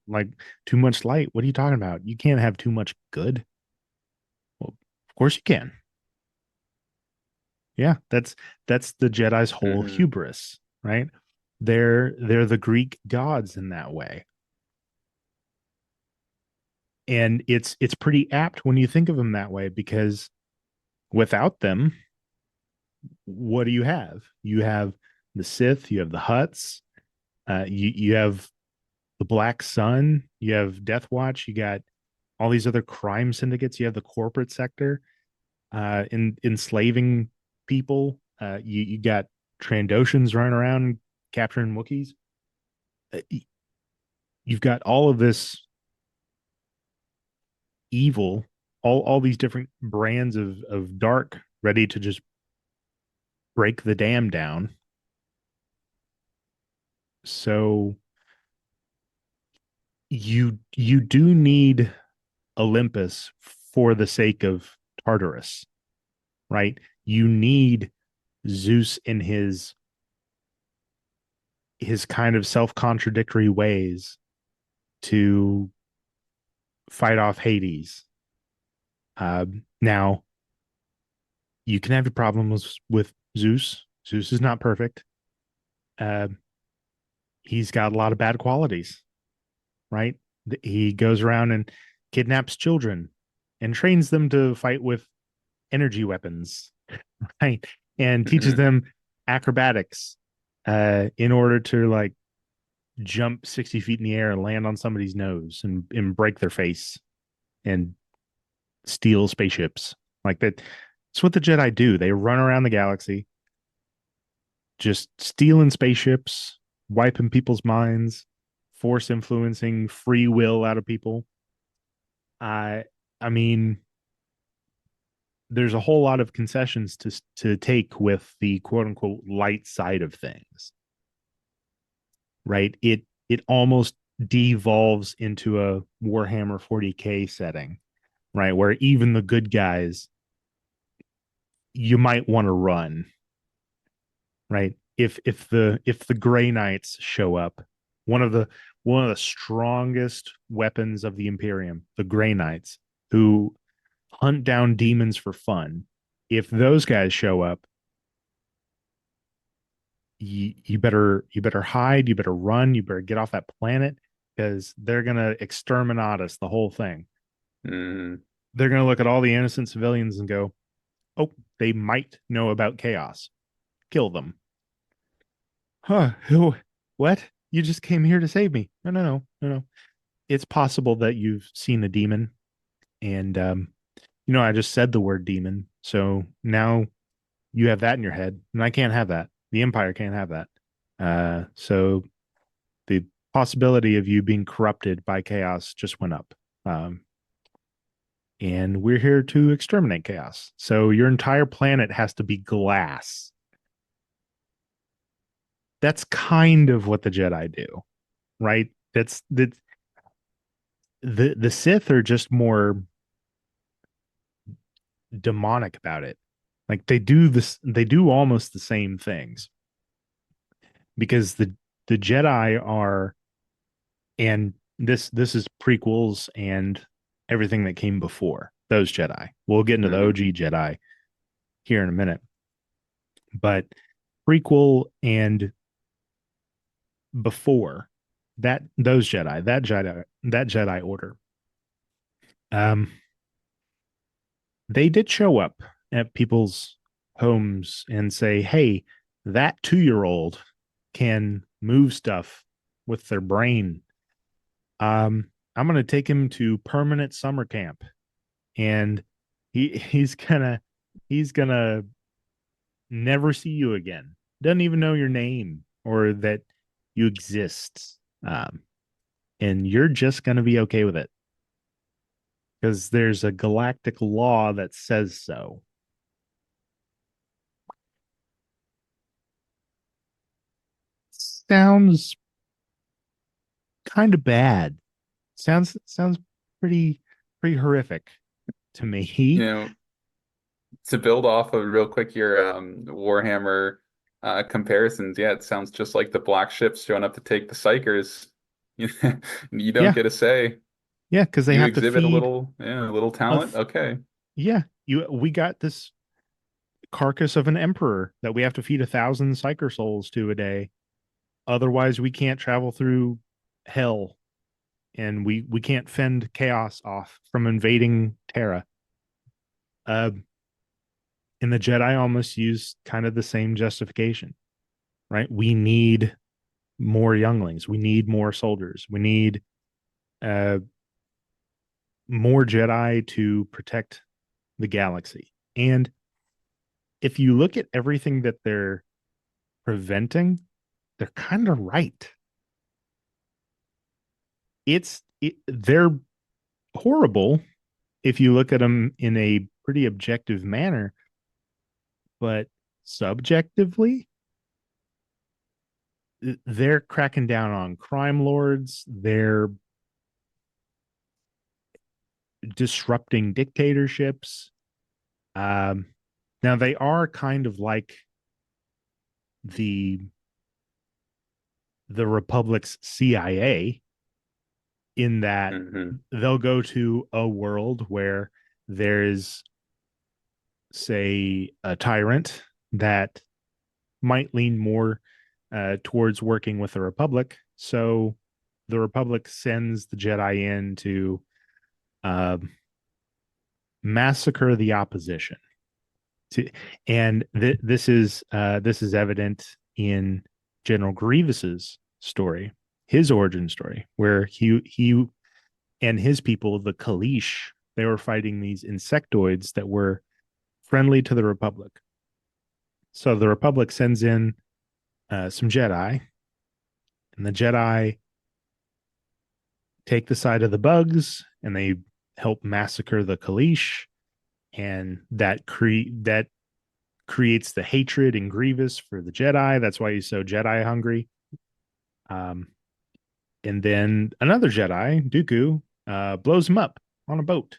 Like, too much light. What are you talking about? You can't have too much good. Well, of course you can. Yeah, that's the Jedi's whole hmm hubris, right? They're the Greek gods in that way. And it's pretty apt when you think of them that way, because without them, what do you have? You have the Sith, you have the Hutts, you have the Black Sun, you have Death Watch, you got all these other crime syndicates, you have the corporate sector enslaving people. You got Trandoshans running around capturing Wookiees. Uh, You've got all of this evil, all these different brands of dark ready to just break the dam down. So you do need Olympus for the sake of Tartarus, right? You need Zeus in his kind of self-contradictory ways to fight off Hades. Now, you can have your problems with Zeus. Zeus is not perfect. Uh, he's got a lot of bad qualities, right? He goes around and kidnaps children and trains them to fight with energy weapons, right? And teaches Mhm. them acrobatics in order to like jump 60 feet in the air and land on somebody's nose and break their face and steal spaceships. Like that. It's what the Jedi do. They run around the galaxy, just stealing spaceships, wiping people's minds, force influencing free will out of people. I I mean, there's a whole lot of concessions to take with the quote unquote light side of things, right? It almost devolves into a Warhammer 40K setting, right? Where even the good guys you might want to run, right? If the Grey Knights show up, one of the one of the strongest weapons of the Imperium, the Grey Knights, who hunt down demons for fun. If those guys show up, you better hide, you better run, you better get off that planet because they're gonna exterminate us, the whole thing. Mm. They're gonna look at all the innocent civilians and go, "Oh, they might know about chaos. Kill them." Huh? What? You just came here to save me? No, no, no, no, no. It's possible that you've seen a demon, and I just said the word demon, so now you have that in your head, and I can't have that. The Empire can't have that. So the possibility of you being corrupted by chaos just went up. Um, and we're here to exterminate chaos. So your entire planet has to be glass. That's kind of what the Jedi do, right? That the Sith are just more demonic about it. Like they do almost the same things because the Jedi are, and this is prequels and everything that came before those Jedi. We'll get into the Mhm. OG Jedi here in a minute, but prequel and before those Jedi, that Jedi Order, um, they did show up at people's homes and say, "Hey, that 2-year-old can move stuff with their brain. I'm going to take him to permanent summer camp, and he's gonna never see you again. Doesn't even know your name or that you exist. And you're just gonna be okay with it because there's a galactic law that says so." Sounds kind of bad. Sounds pretty pretty horrific to You me. know, to build off of real quick your Warhammer comparisons, yeah, it sounds just like the black ships showing up to take the Psychers. You don't Yeah, get a say. yeah, because they You have to exhibit feed a little a talent. Okay. yeah. We got this carcass of an emperor that we have to feed 1,000 psyker souls to a day. Otherwise, we can't travel through hell and we can't fend chaos off from invading Terra. Uh, and the Jedi almost use kind of the same justification, right? We need more younglings. We need more soldiers. We need uh, more Jedi to protect the galaxy. And if you look at everything that they're preventing, they're kind of right. They're horrible if you look at them in a pretty objective manner, but subjectively, they're cracking down on crime lords. They're disrupting dictatorships. Um, Now they are kind of like the the Republic's CIA in that Hmm. they'll go to a world where there's, say, a tyrant that might lean more towards working with the Republic. So the Republic sends the Jedi in to uh, massacre the opposition. To, and this is evident in General Grievous's story, his origin story, where he and his people, the Kalish, they were fighting these insectoids that were friendly to the Republic. So the Republic sends in some Jedi, and the Jedi take the side of the bugs, and they help massacre the Kalish, and that creates the hatred in Grievous for the Jedi. That's why he's so Jedi hungry. Um, and then another Jedi, Dooku, blows him up on a boat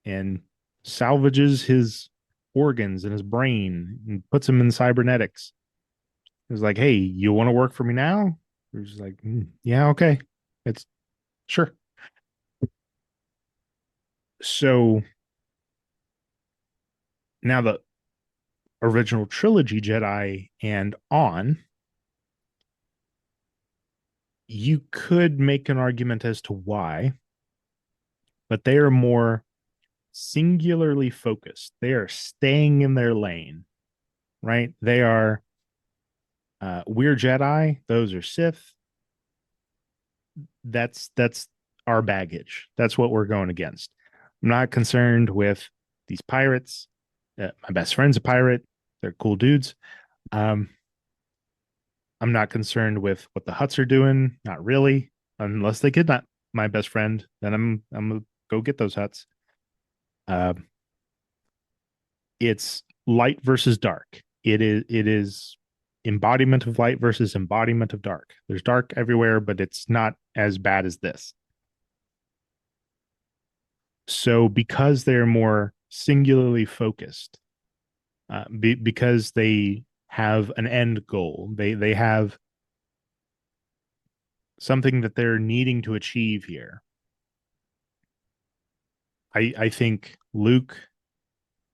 and salvages his organs and his brain and puts him in cybernetics. He's like, "Hey, you want to work for me now?" He's like, "Yeah, okay, it's sure." So now the original trilogy Jedi and on, you could make an argument as to why, but they are more singularly focused. They are staying in their lane, right? They are we're Jedi, those are Sith. That's our baggage. That's what we're going against. I'm not concerned with these pirates. My best friend's a pirate. They're cool dudes. Um, I'm not concerned with what the Huts are doing. Not really, unless they kidnap my best friend. Then I'm gonna go get those Huts. Uh, it's light versus dark. It is embodiment of light versus embodiment of dark. There's dark everywhere, but it's not as bad as this. So because they're more singularly focused, because they have an end goal, they have something that they're needing to achieve here. I think Luke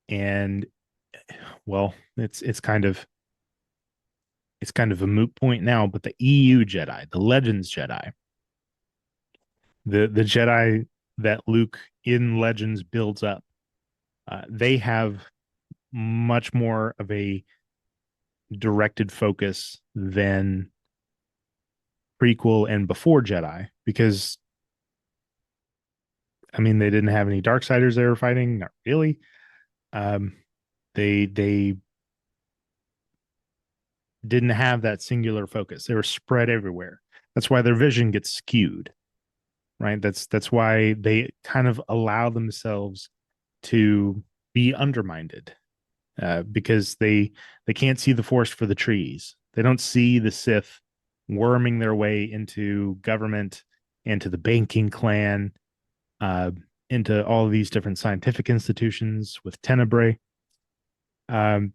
and, well, it's kind of a moot point now, but the EU Jedi, the Legends Jedi, the Jedi that Luke in Legends builds up, they have much more of a directed focus than prequel and before Jedi, because I mean they didn't have any Darksiders they were fighting, not really. Um, they didn't have that singular focus. They were spread everywhere. That's why their vision gets skewed, right? That's why they kind of allow themselves to be undermined, because they can't see the forest for the trees. They don't see the Sith worming their way into government, into the banking clan, uh, into all of these different scientific institutions with Tenebrae. Um,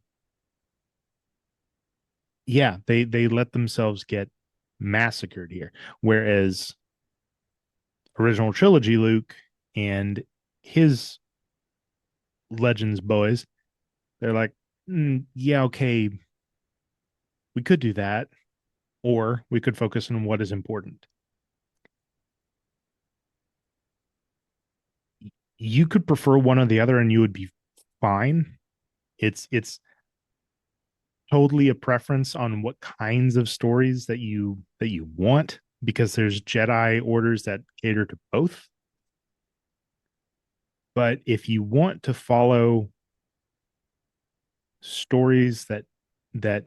yeah, they let themselves get massacred here. Whereas original trilogy Luke and his Legends boys, they're like, yeah, okay, we could do that, or we could focus on what is important. You could prefer one or the other and you would be fine. It's totally a preference on what kinds of stories that you want, because there's Jedi orders that cater to both. But if you want to follow stories that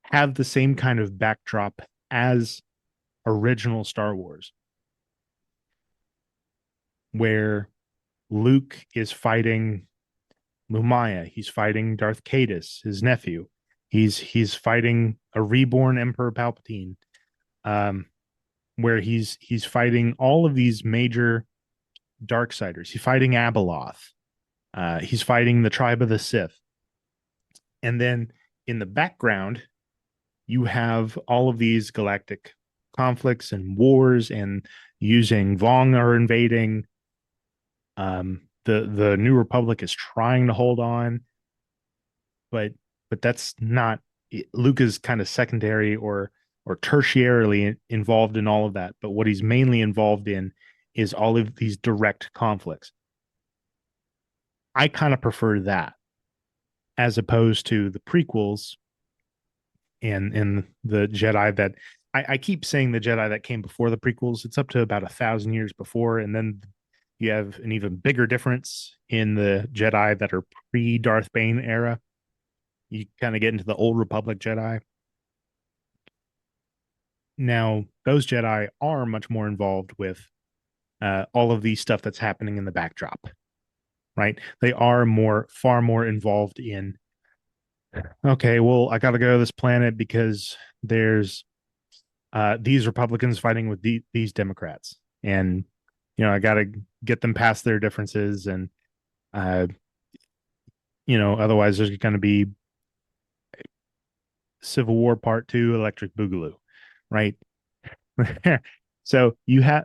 have the same kind of backdrop as original Star Wars, where Luke is fighting Lumaya, he's fighting Darth Caedus, his nephew. He's fighting a reborn Emperor Palpatine. Um, where he's fighting all of these major Darksiders. He's fighting Abeloth. He's fighting the tribe of the Sith. And then in the background, you have all of these galactic conflicts and wars, and using Vong are invading. The New Republic is trying to hold on, but that's not. Luke is kind of secondary or tertiarily involved in all of that. But what he's mainly involved in is all of these direct conflicts. I kind of prefer that as opposed to the prequels and the Jedi that I keep saying the Jedi that came before the prequels. It's up to about 1,000 years before, and then you have an even bigger difference in the Jedi that are pre Darth Bane era. You kind of get into the old Republic Jedi. Now, those Jedi are much more involved with all of the stuff that's happening in the backdrop, right? They are far more involved in, okay, well, I got to go to this planet because there's these Republicans fighting with these Democrats. And, I got to get them past their differences. And, uh, otherwise there's going to be Civil War Part Two, Electric Boogaloo, right? So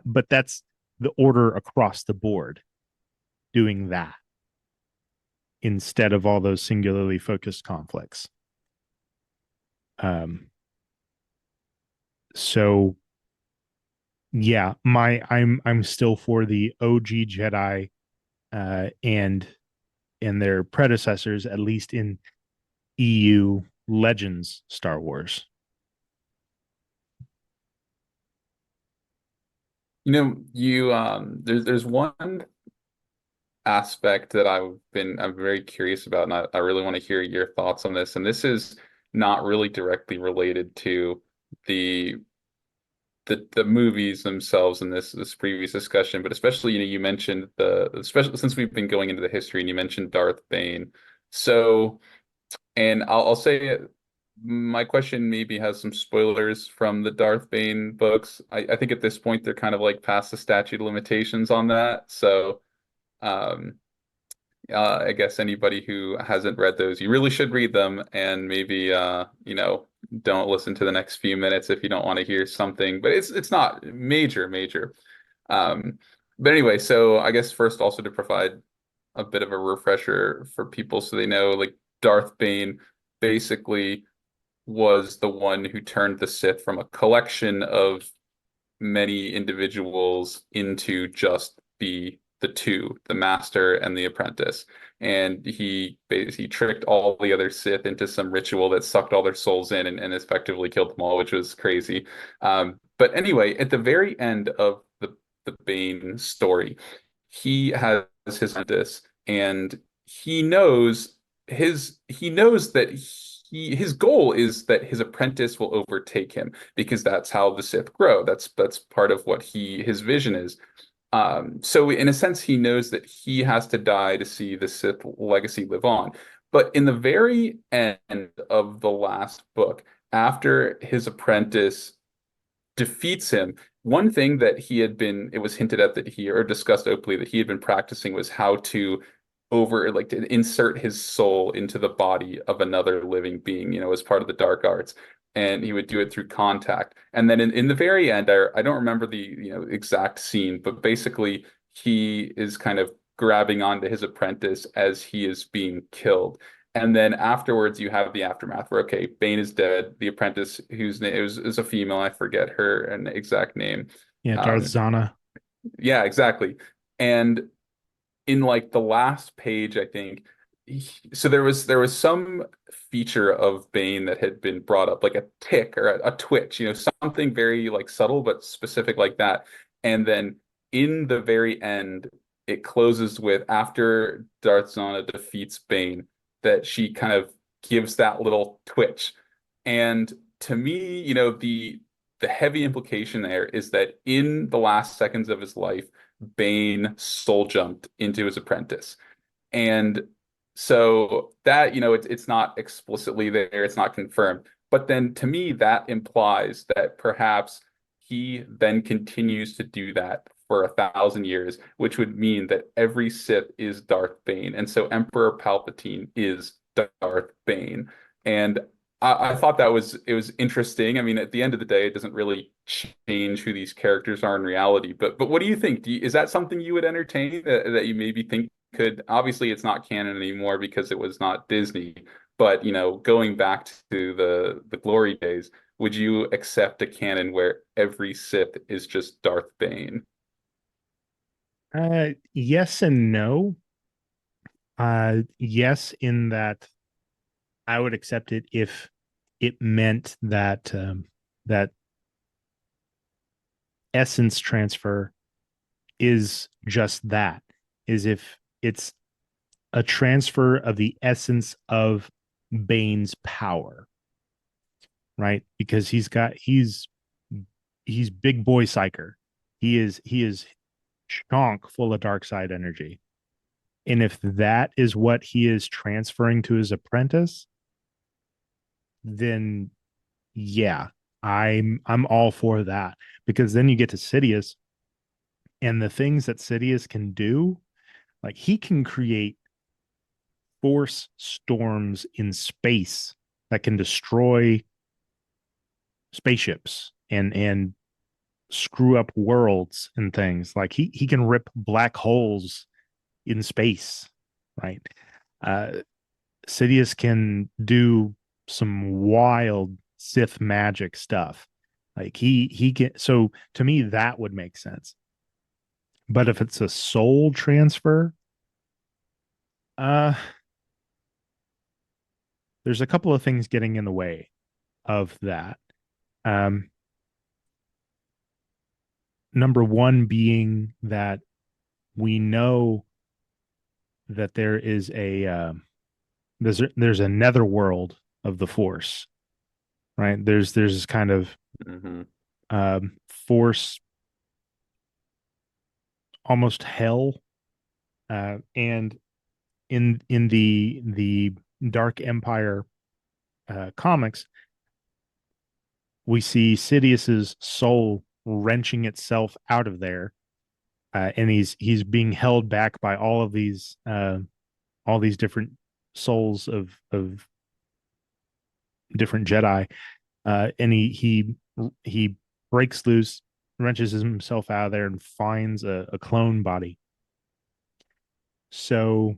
but that's the order across the board doing that instead of all those singularly focused conflicts. Um, so yeah, I'm still for the OG Jedi and their predecessors, at least in EU Legends Star Wars. There's one aspect that I'm very curious about, and I really want to hear your thoughts on this. And this is not really directly related to the the movies themselves in this previous discussion, but especially, you mentioned especially since we've been going into the history and you mentioned Darth Bane. So, and I'll say it, my question maybe has some spoilers from the Darth Bane books. I think at this point they're kind of like past the statute of limitations on that. So, um, I guess anybody who hasn't read those, you really should read them, and maybe don't listen to the next few minutes if you don't want to hear something. But it's not major. Um, but anyway, so I guess first also to provide a bit of a refresher for people so they know, like Darth Bane basically was the one who turned the Sith from a collection of many individuals into just the two, the master and the apprentice. And he basically tricked all the other Sith into some ritual that sucked all their souls in and effectively killed them all, which was crazy. But anyway, at the very end of the Bane story, he has his apprentice, and he knows that his goal is that his apprentice will overtake him, because that's how the Sith grow. That's part of what his vision is. So in a sense, he knows that he has to die to see the Sith legacy live on. But in the very end of the last book, after his apprentice defeats him, one thing that it was hinted at that or discussed openly that he had been practicing was how to like to insert his soul into the body of another living being, as part of the dark arts. And he would do it through contact. And then in the very end, I don't remember the exact scene, but basically he is kind of grabbing onto his apprentice as he is being killed. And then afterwards, you have the aftermath where, okay, Bane is dead. The apprentice, whose name is a female, I forget her exact name. Yeah, Darth Um, Zana. yeah, exactly. And in like the last page, I think. So there was some feature of Bane that had been brought up, like a tick or a twitch, something very like subtle but specific like that. And then in the very end, it closes with after Darth Zana defeats Bane, that she kind of gives that little twitch. And to me, the heavy implication there is that in the last seconds of his life, Bane soul jumped into his apprentice. And so that, it's not explicitly there, it's not confirmed. But then to me, that implies that perhaps he then continues to do that for 1,000 years, which would mean that every Sith is Darth Bane. And so Emperor Palpatine is Darth Bane. And I thought it was interesting. I mean, at the end of the day, it doesn't really change who these characters are in reality. But what do you think? Is that something you would entertain that you maybe think could, obviously it's not canon anymore because it was not Disney, but going back to the glory days, would you accept a canon where every Sith is just Darth Bane? Yes and no. Yes, in that I would accept it if it meant that that essence transfer is just that, is if it's a transfer of the essence of Bane's power, right? Because he's big boy psyker. He is chonk full of dark side energy. And if that is what he is transferring to his apprentice, then yeah, I'm all for that, because then you get to Sidious and the things that Sidious can do, like he can create force storms in space that can destroy spaceships and screw up worlds and things. Like he can rip black holes in space, right? Uh Sidious can do some wild Sith magic stuff. Like he can, so to me that would make sense. But if it's a soul transfer, uh there's a couple of things getting in the way of that. Um Number one being that we know that there is there's a netherworld of the Force, right? There's this kind of Hmm. Force, almost hell, and in the Dark Empire comics, we see Sidious's soul wrenching itself out of there, and he's being held back by all these different souls of different Jedi, and he breaks loose, wrenches himself out of there, and finds a clone body. So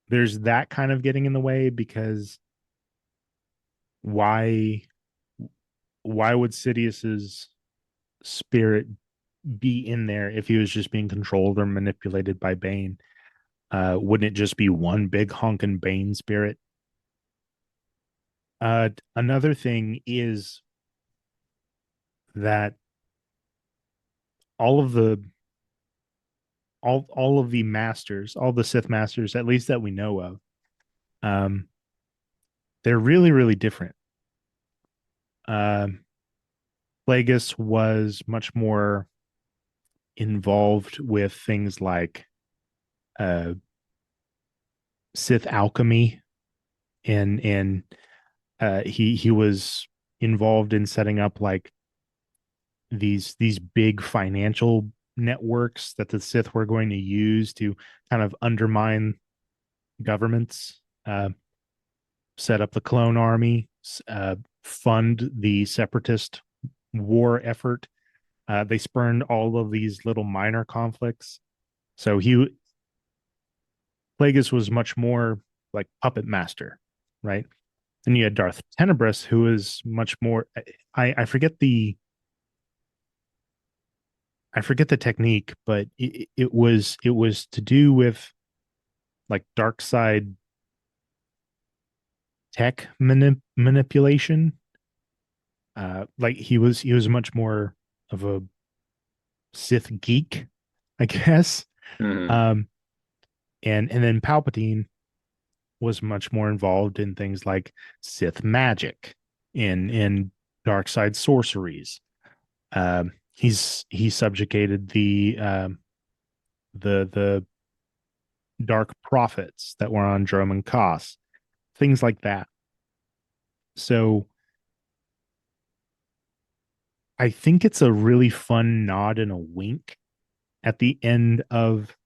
there's that kind of getting in the way, because why why would Sidious's spirit be in there if he was just being controlled or manipulated by Bane? Wouldn't it just be one big honking Bane spirit? Another thing is that all of the all of the masters, all the Sith masters, at least that we know of, um, they're really really different. Um, Plagueis was much more involved with things like uh, Sith alchemy, and he was involved in setting up like these big financial networks that the Sith were going to use to kind of undermine governments, set up the clone army, fund the separatist war effort. They spurned all of these little minor conflicts. So Plagueis was much more like puppet master, right? And you had Darth Tenebrous, who is much more. I forget I forget the technique, but it was to do with like dark side tech manipulation. Like he was much more of a Sith geek, I guess. Hmm. Um, and then Palpatine was much more involved in things like Sith magic, in dark side sorceries. He subjugated the dark prophets that were on Drum and Kos, things like that. So I think it's a really fun nod and a wink at the end of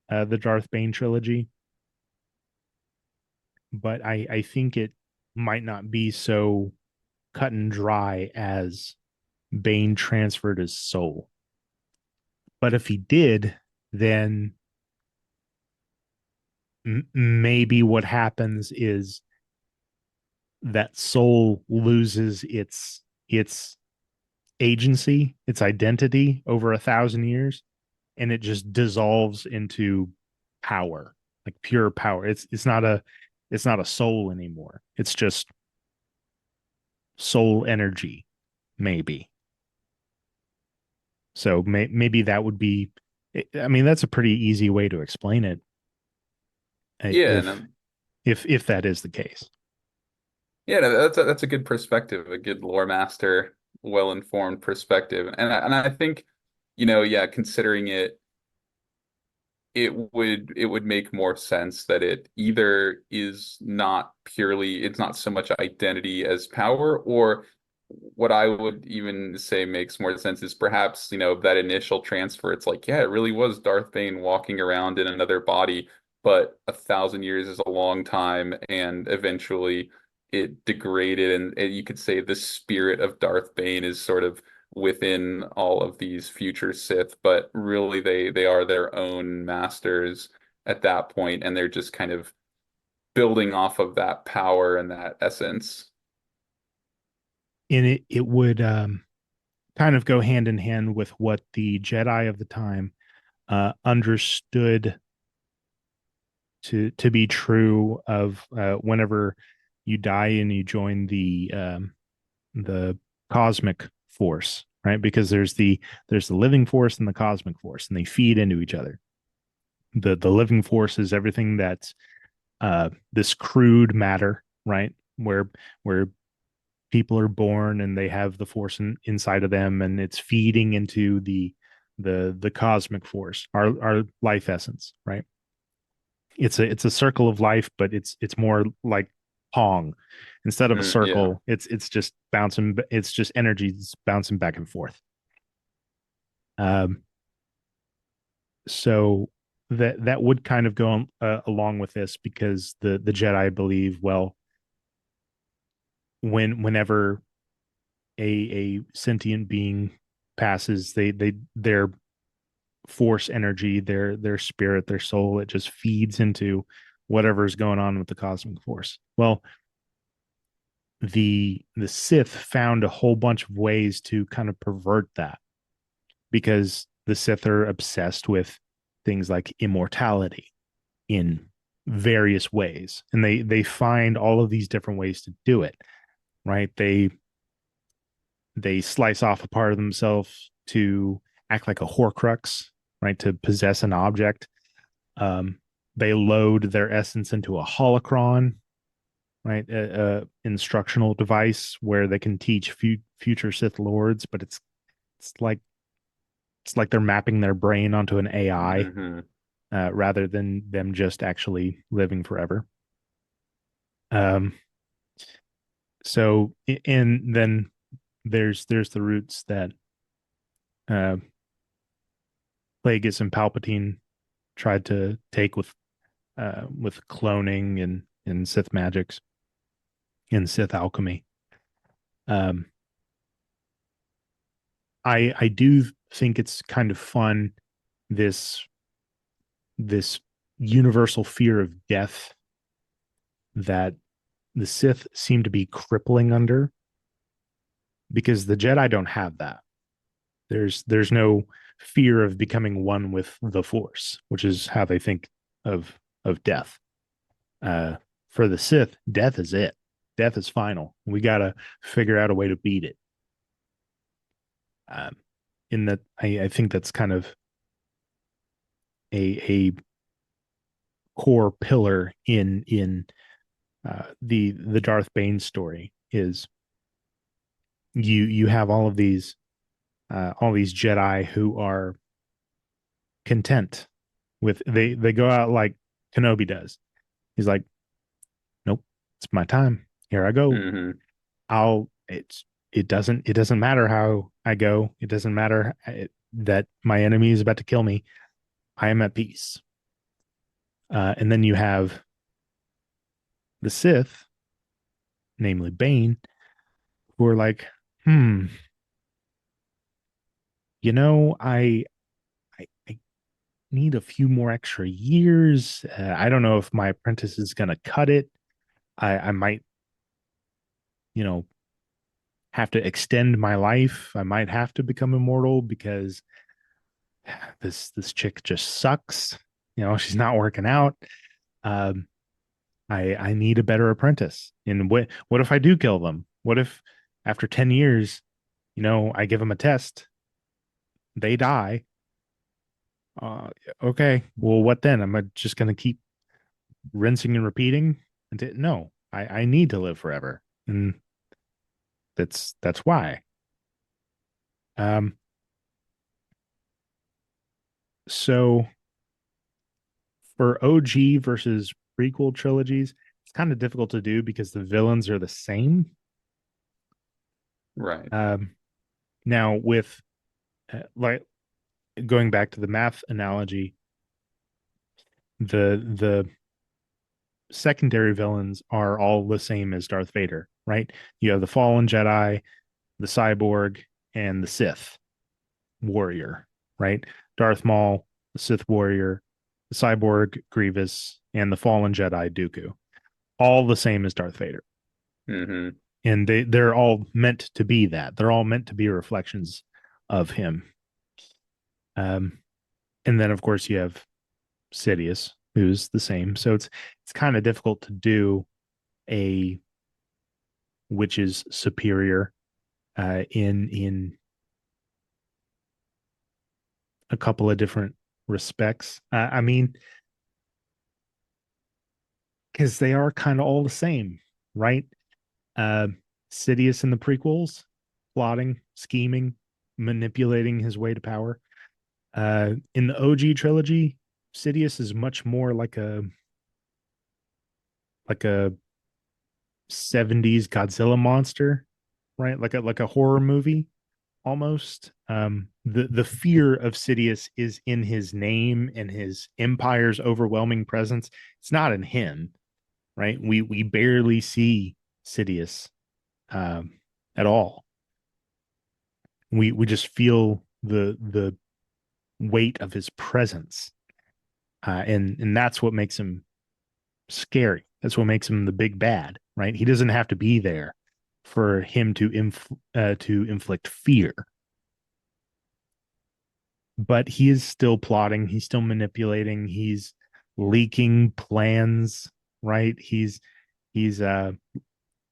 the Darth Bane trilogy, but I think it might not be so cut and dry as Bane transferred his soul. But if he did, then maybe what happens is that soul loses its agency, its identity over 1,000 years, and it just dissolves into power, like pure power. It's not a soul anymore. It's just soul energy, maybe. So maybe that would be. I mean, that's a pretty easy way to explain it, Yeah, if and if that is the case. yeah, no, that's a good perspective, a good lore master, well-informed perspective. And I think, yeah, considering it, it would make more sense that it either is not purely, it's not so much identity as power, or what I would even say makes more sense is perhaps, that initial transfer. It's like, yeah, it really was Darth Bane walking around in another body, but 1,000 years is a long time, and eventually it degraded, and you could say the spirit of Darth Bane is sort of within all of these future Sith, but really they are their own masters at that point, and they're just kind of building off of that power and that essence. And it would kind of go hand in hand with what the Jedi of the time understood to be true of whenever you die and you join the cosmic force, right? Because there's the living force and the cosmic force, and they feed into each other. The living force is everything that's this crude matter, right? Where people are born and they have the force inside of them, and it's feeding into the cosmic force, our life essence, right? It's a circle of life, but it's more like Pong. Instead of a Yeah. circle, it's just bouncing. It's just energy bouncing back and forth. Um, so that would kind of go along with this, because the Jedi believe, well, whenever a sentient being passes, their force energy, their spirit, their soul, it just feeds into whatever's going on with the cosmic force. Well, the Sith found a whole bunch of ways to kind of pervert that, because the Sith are obsessed with things like immortality in various ways, and they find all of these different ways to do it. Right? They slice off a part of themselves to act like a Horcrux, right? To possess an object. Um, they load their essence into a holocron, right? A instructional device where they can teach future Sith lords, but it's like it's like they're mapping their brain onto an AI, Hmm. rather than them just actually living forever. Um, so and then there's the roots that uh, Plagueis and Palpatine tried to take with cloning and Sith magics and Sith alchemy. Um, I do think it's kind of fun, this this universal fear of death that the Sith seem to be crippling under, because the Jedi don't have that. There's no fear of becoming one with the Force, which is how they think of death. Uh, for the Sith, death is it. Death is final. We got to figure out a way to beat it. Um, in that, I think that's kind of a core pillar in the Darth Bane story is you have all these Jedi who are content with they go out like Kenobi does. He's like, nope, it's my time. Here I go. Hmm. It doesn't matter how I go. It doesn't matter that my enemy is about to kill me. I am at peace. And then you have the Sith, namely Bane, who are like, hmm, you know, I need a few more extra years. I don't know if my apprentice is going to cut it. I might, you know, have to extend my life. I might have to become immortal because this chick just sucks. She's not working out. Um, I need a better apprentice. And what if I do kill them? What if after 10 years, I give them a test, they die. Okay, well, what then? Am I just going to keep rinsing and repeating? No, I need to live forever, and that's why. Um, so for OG versus prequel trilogies, it's kind of difficult to do because the villains are the same. Right. Um, now with like going back to the math analogy, the secondary villains are all the same as Darth Vader, right? You have the fallen Jedi, the cyborg, and the Sith warrior, right? Darth Maul, the Sith warrior, the cyborg Grievous, and the fallen Jedi Dooku. All the same as Darth Vader. Hmm. And they're all meant to be that. They're all meant to be reflections of him. Um, and then of course you have Sidious, who's the same. So it's kind of difficult to do a which is superior in a couple of different respects. I mean, because they are kind of all the same, right? Uh, Sidious in the prequels, plotting, scheming, manipulating his way to power. In the OG trilogy, Sidious is much more like a 70s Godzilla monster, right? Like a horror movie almost. The fear of Sidious is in his name and his empire's overwhelming presence. It's not in him, right? We barely see Sidious um, at all. We just feel the weight of his presence, and that's what makes him scary. That's what makes him the big bad, right? He doesn't have to be there for him to inflict fear, but he is still plotting. He's still manipulating. He's leaking plans, right? He's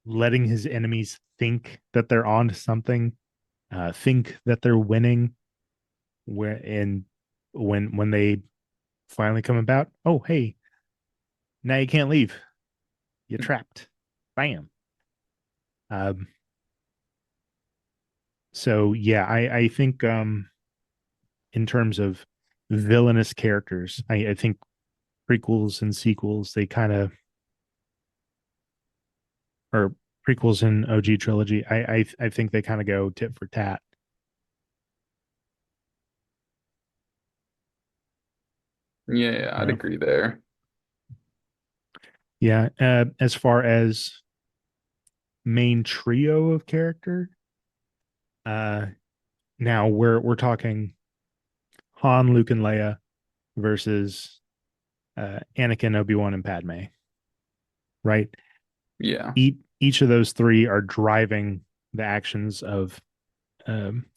letting his enemies think that they're on to something, think that they're winning. And when they finally come about, oh hey, now you can't leave. You're trapped. Bam. Um, so yeah, I think in terms of villainous characters, I think prequels and sequels they kind of or prequels and OG trilogy, I think they kind of go tit for tat. Yeah, I'd Yeah, agree there. yeah. As far as main trio of character, uh, now we're talking Han, Luke, and Leia versus Anakin, Obi Wan, and Padme. Right? Yeah. Each of those three are driving the actions of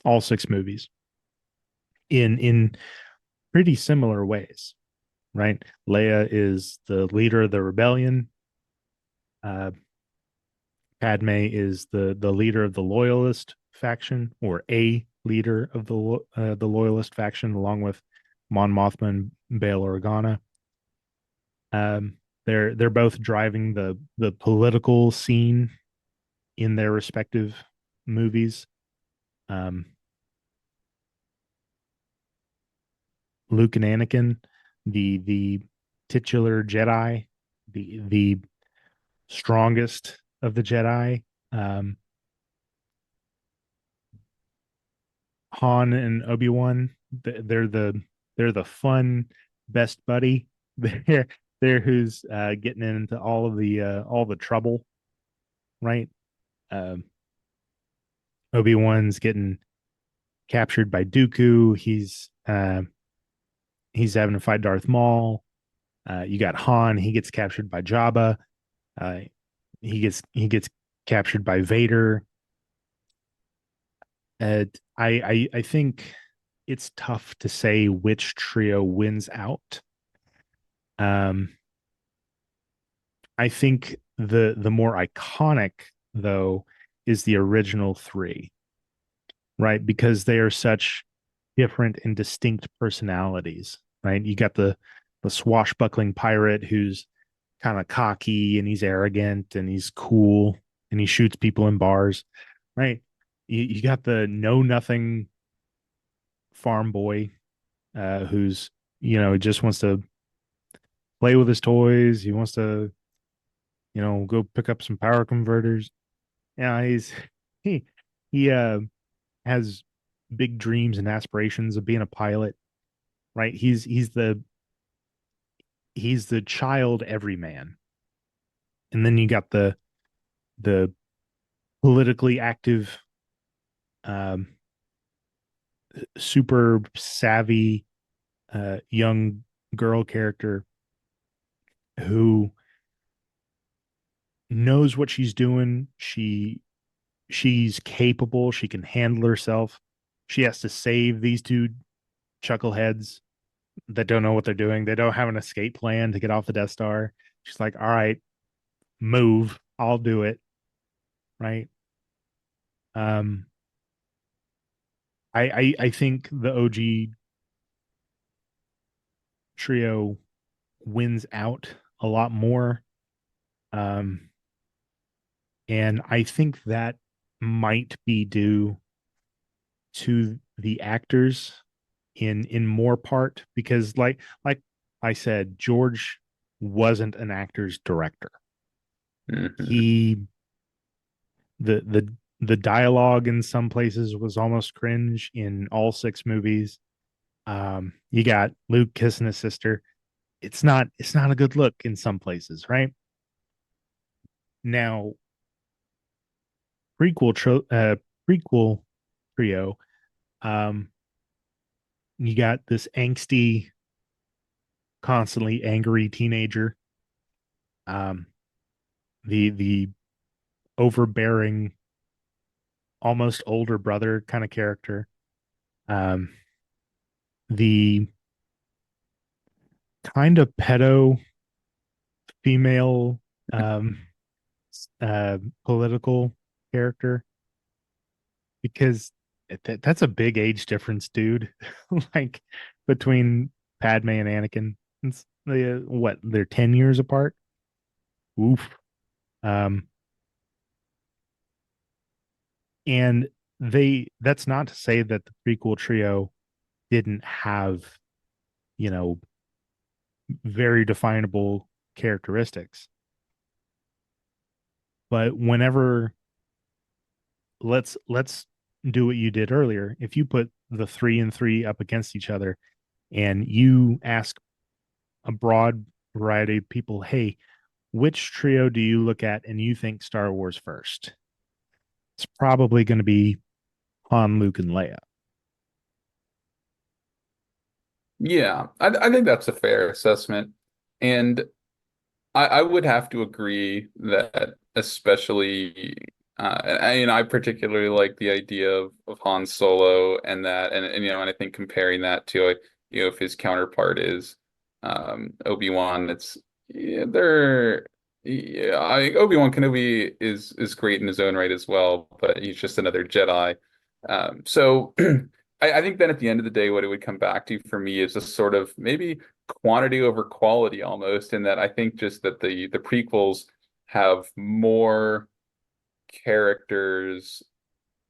all six movies. in pretty similar ways, right? Leia is the leader of the rebellion. Uh, Padme is the leader of the loyalist faction, or a leader of the loyalist faction, along with Mon Mothma and Bail Organa. They're both driving the political scene in their respective movies. Um, Luke and Anakin, the titular Jedi, the strongest of the Jedi. Um, Han and Obi-Wan, they're the fun best buddy. They're who's getting into all the trouble, right? Um, Obi-Wan's getting captured by Dooku. He's having to fight Darth Maul. You got Han. He gets captured by Jabba. Uh, he gets captured by Vader. I think it's tough to say which trio wins out. Um, I think the more iconic though is the original three, right? Because they are such different and distinct personalities, right? You got the swashbuckling pirate who's kind of cocky and he's arrogant and he's cool and he shoots people in bars, right? You got the know nothing farm boy who's just wants to play with his toys. He wants to go pick up some power converters. Yeah, he he has big dreams and aspirations of being a pilot, right? He's the child everyman. And then you got the politically active, um, super savvy young girl character who knows what she's doing. She's capable. She can handle herself. She has to save these two chuckleheads that don't know what they're doing. They don't have an escape plan to get off the Death Star. She's like, all right, move. I'll do it. Right. Um, I think the OG trio wins out a lot more. Um, and I think that might be due to the actors in more part because like I said, George wasn't an actor's director. Hmm. He the dialogue in some places was almost cringe in all six movies. You got Luke kissing his sister. It's not a good look in some places, right? Now, prequel tro- uh prequel trio, um, you got this angsty, constantly angry teenager, um, the overbearing, almost older brother kind of character, um, the kind of pedo female, um, political character, because that's a big age difference, dude. Like between Padme and Anakin, what, they're 10 years apart. Oof. Um, and that's not to say that the prequel trio didn't have, you know, very definable characteristics. But whenever let's do what you did earlier. If you put the three and three up against each other and you ask a broad variety of people, hey, which trio do you look at and you think Star Wars first? It's probably going to be Han, Luke, and Leia. Yeah, I think that's a fair assessment. And I would have to agree that especially I particularly like the idea of Han Solo and that, and and I think comparing that to if his counterpart is Obi-Wan, it's yeah, they're yeah, Obi-Wan Kenobi is great in his own right as well, but he's just another Jedi. So I think then at the end of the day, what it would come back to for me is a sort of maybe quantity over quality almost, in that I think just that the prequels have more characters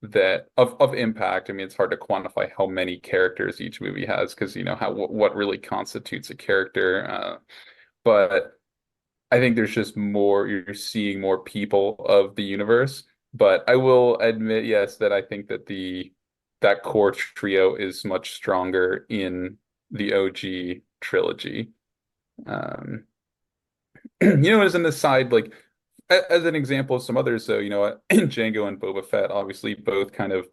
that of impact. I mean, it's hard to quantify how many characters each movie has because how what really constitutes a character. But I think there's just more. You're seeing more people of the universe. But I will admit, yes, that I think that the that core trio is much stronger in the OG trilogy. Um, as an aside, like as an example of some others, though, Django and Boba Fett, obviously both kind of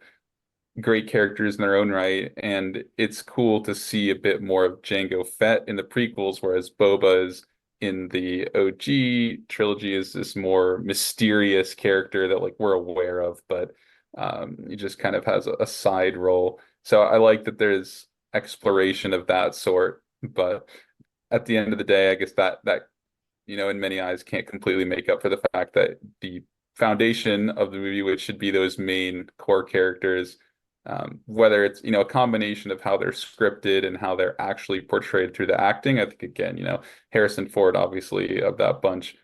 great characters in their own right, and it's cool to see a bit more of Django Fett in the prequels, whereas Boba is in the OG trilogy is this more mysterious character that like we're aware of, but he just kind of has a side role. So I like that there's exploration of that sort, but at the end of the day, I guess that in many eyes can't completely make up for the fact that the foundation of the movie, which should be those main core characters, whether it's, a combination of how they're scripted and how they're actually portrayed through the acting. I think again, Harrison Ford, obviously of that bunch,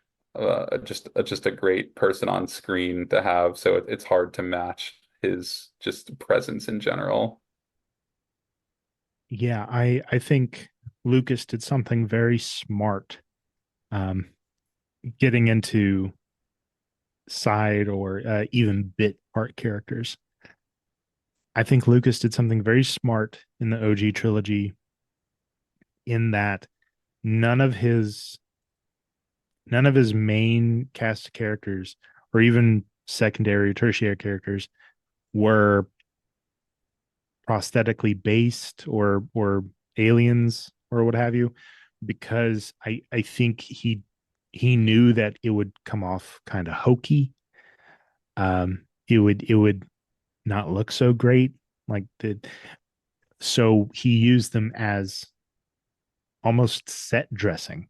just a great person on screen to have. So it's hard to match his just presence in general. Yeah, I think Lucas did something very smart, um, getting into side or even bit part characters. I think Lucas did something very smart in the OG trilogy in that none of his none of his main cast characters or even secondary or tertiary characters were prosthetically based or aliens or what have you, because I think he knew that it would come off kind of hokey. It would not look so great, like the so he used them as almost set dressing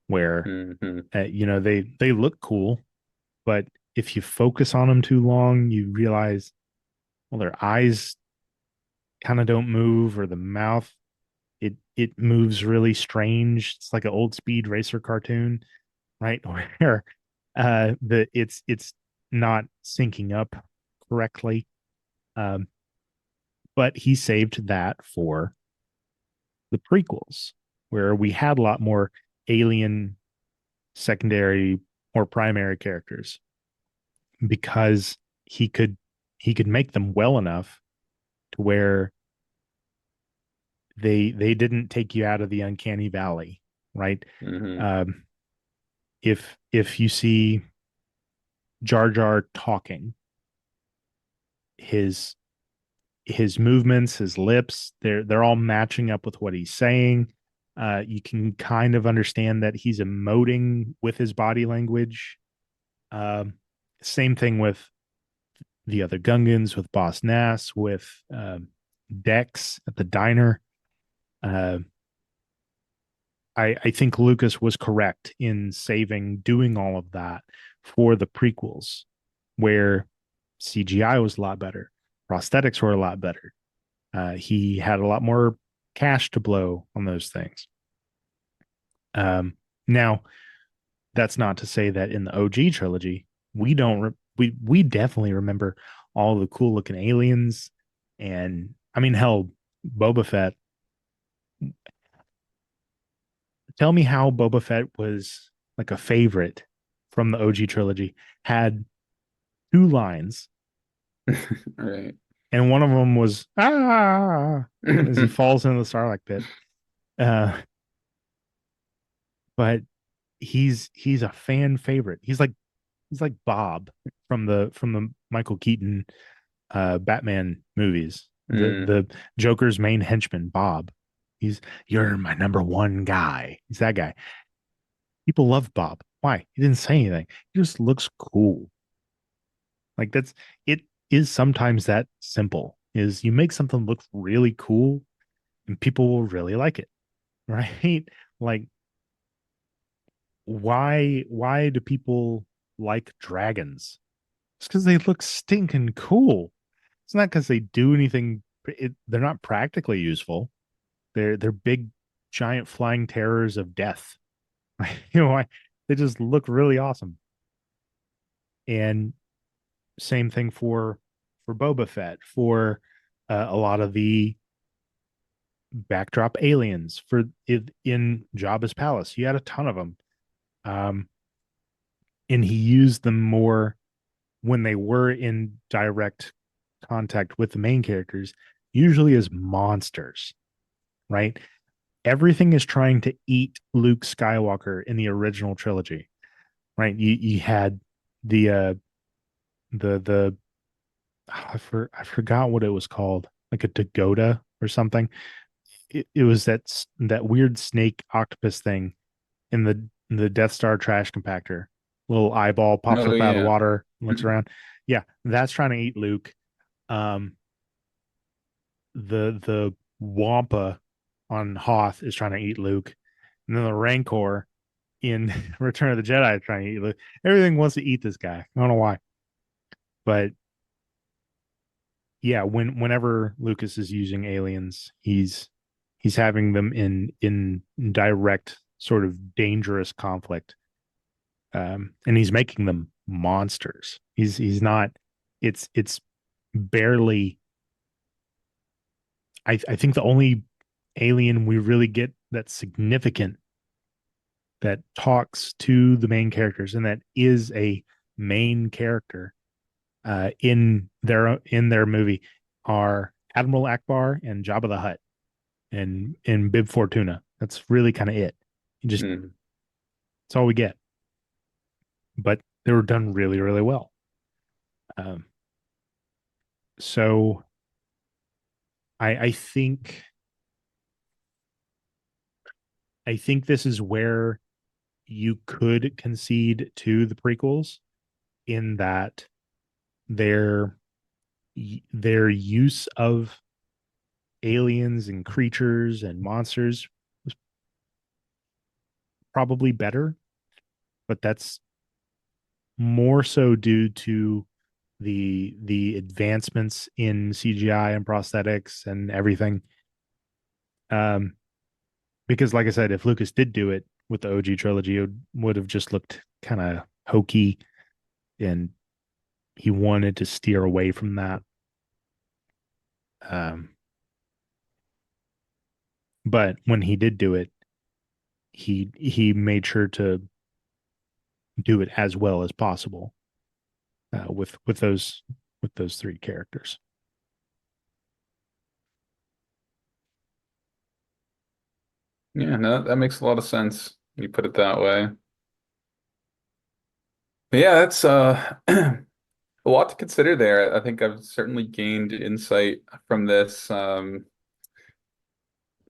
where Hmm. they look cool, but if you focus on them too long, you realize, well, their eyes kind of don't move, or the mouth, it moves really strange. It's like an old Speed Racer cartoon, right? Where it's not syncing up correctly. Um, but he saved that for the prequels, where we had a lot more alien secondary or primary characters, because he could he could make them well enough to where they didn't take you out of the uncanny valley, right? Hmm. Um, if you see Jar Jar talking, his his movements, his lips, they're all matching up with what he's saying. You can kind of understand that he's emoting with his body language. Um, Same thing with the other Gungans, with Boss Nass, with Dex at the diner. Uh, I think Lucas was correct in doing all of that for the prequels, where CGI was a lot better, prosthetics were a lot better. He had a lot more cash to blow on those things. Now, that's not to say that in the OG trilogy we don't we definitely remember all the cool looking aliens, and I mean, hell, Boba Fett. Tell me how Boba Fett was like a favorite from the OG trilogy. Had two lines, Right. and one of them was as he falls into the Sarlacc pit. Uh, but he's a fan favorite. He's like Bob from the Michael Keaton Batman movies. Mm. The Joker's main henchman, Bob. He's You're my number one guy. He's that guy. People love Bob. Why? He didn't say anything. He just looks cool. Like that's it is sometimes that simple. Is you make something look really cool and people will really like it, right? Like why do people like dragons? It's because they look stinking cool. It's not because they do anything. They're not practically useful. They're big, giant flying terrors of death. You know, they just look really awesome. And same thing for Boba Fett, for a lot of the backdrop aliens for in Jabba's palace. He had a ton of them, um, and he used them more when they were in direct contact with the main characters, usually as monsters, right? Everything is trying to eat Luke Skywalker in the original trilogy, right? You had the the I forgot what it was called, like a Dagoda or something. It was that weird snake octopus thing in the Death Star trash compactor. Little eyeball pops Oh up out of the yeah. water, looks around. Yeah, that's trying to eat Luke. Um, the Wampa on Hoth is trying to eat Luke, and then the Rancor in Return of the Jedi is trying to eat Luke. Everything wants to eat this guy. I don't know why, but yeah, whenever Lucas is using aliens, he's having them in direct sort of dangerous conflict, and he's making them monsters. He's not. It's barely. I think the only alien we really get that's significant that talks to the main characters and that is a main character in their movie are Admiral Akbar and Jabba the Hutt and Bib Fortuna. That's really kind of it. You just Mm. That's all we get. But they were done really, really well. Um, so I I think this is where you could concede to the prequels in that their their use of aliens and creatures and monsters was probably better, but that's more so due to the advancements in CGI and prosthetics and everything. Um, because like I said, if Lucas did do it with the OG trilogy, it would have just looked kind of hokey, and he wanted to steer away from that. Um, but when he did do it, he made sure to do it as well as possible with those three characters. Yeah, no, that makes a lot of sense when you put it that way. But yeah, that's a lot to consider there. I think I've certainly gained insight from this. You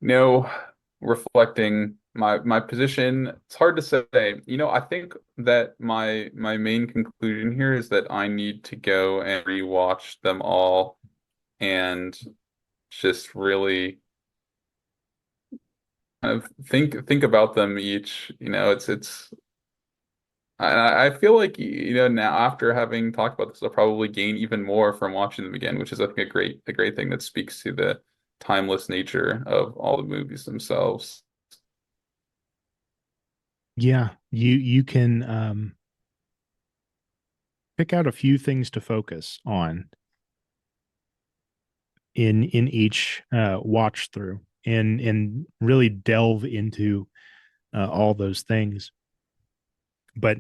know, reflecting my position, it's hard to say. I think that my main conclusion here is that I need to go and rewatch them all and just really kind of think about them each. It's I feel like now after having talked about this, I'll probably gain even more from watching them again, which is I think a great thing that speaks to the timeless nature of all the movies themselves. Yeah, you can pick out a few things to focus on in each watch through and really delve into all those things. But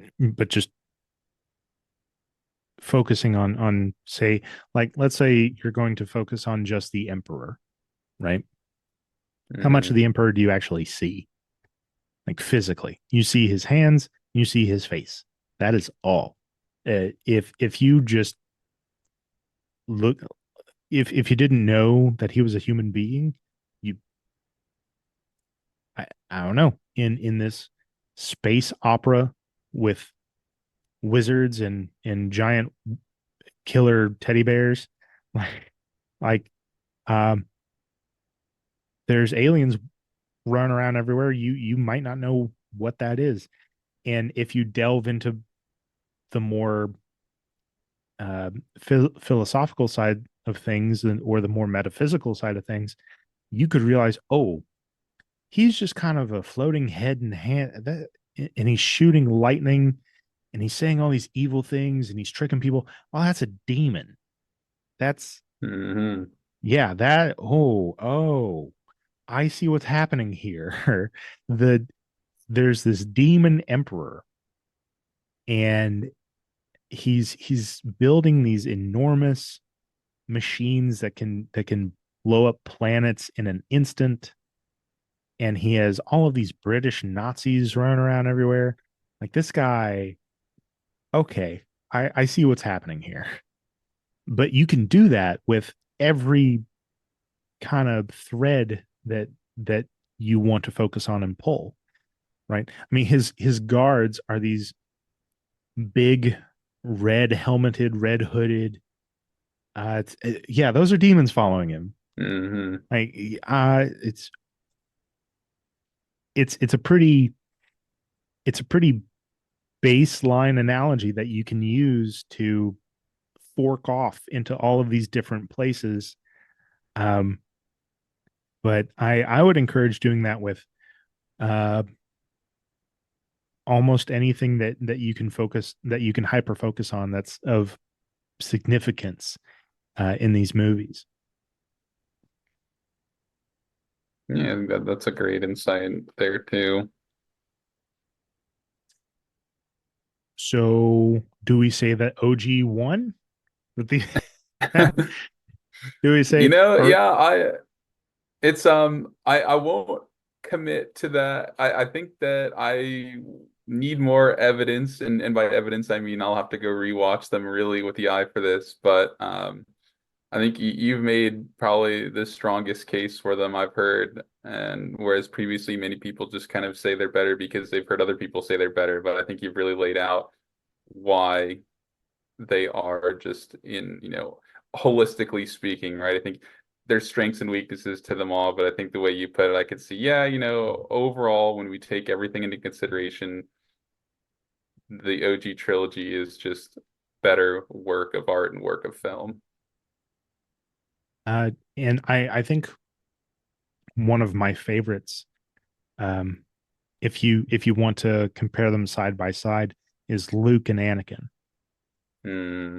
just focusing on say like let's say you're going to focus on just the emperor, right? How much of Hmm. the emperor do you actually see? Like physically, you see his hands, you see his face. That is all. If you just look, if you didn't know that he was a human being, you I don't know in this space opera with wizards and giant killer teddy bears. Like, like um, there's aliens running around everywhere. You might not know what that is, and if you delve into the more philosophical side of things, or the more metaphysical side of things, you could realize, oh, he's just kind of a floating head and hand, and he's shooting lightning, and he's saying all these evil things, and he's tricking people. Oh, that's a demon. That's Hmm. yeah. That oh, I see what's happening here. the There's this demon emperor, and he's building these enormous machines that can blow up planets in an instant, and he has all of these British Nazis running around everywhere. Like, this guy, okay, I see what's happening here. But you can do that with every kind of thread that you want to focus on and pull, right? I mean, his guards are these big red helmeted, red hooded. Yeah, those are demons following him. Hmm. Like, it's a pretty it's a pretty baseline analogy that you can use to fork off into all of these different places. Um, but I would encourage doing that with uh, almost anything that you can hyper focus on that's of significance in these movies. Yeah, I think that's a great insight there too. So, do we say that OG won? With the do we say, or Yeah, it's I won't commit to that. I think that I need more evidence, and by evidence I mean I'll have to go rewatch them really with the eye for this. But I think you've made probably the strongest case for them I've heard, and whereas previously many people just kind of say they're better because they've heard other people say they're better, but I think you've really laid out why they are just in, holistically speaking, right? I think there's strengths and weaknesses to them all, but I think the way you put it, I could see, yeah, overall, when we take everything into consideration, the OG trilogy is just better work of art and work of film. and I think one of my favorites, um, if you want to compare them side by side, is Luke and Anakin. Hmm.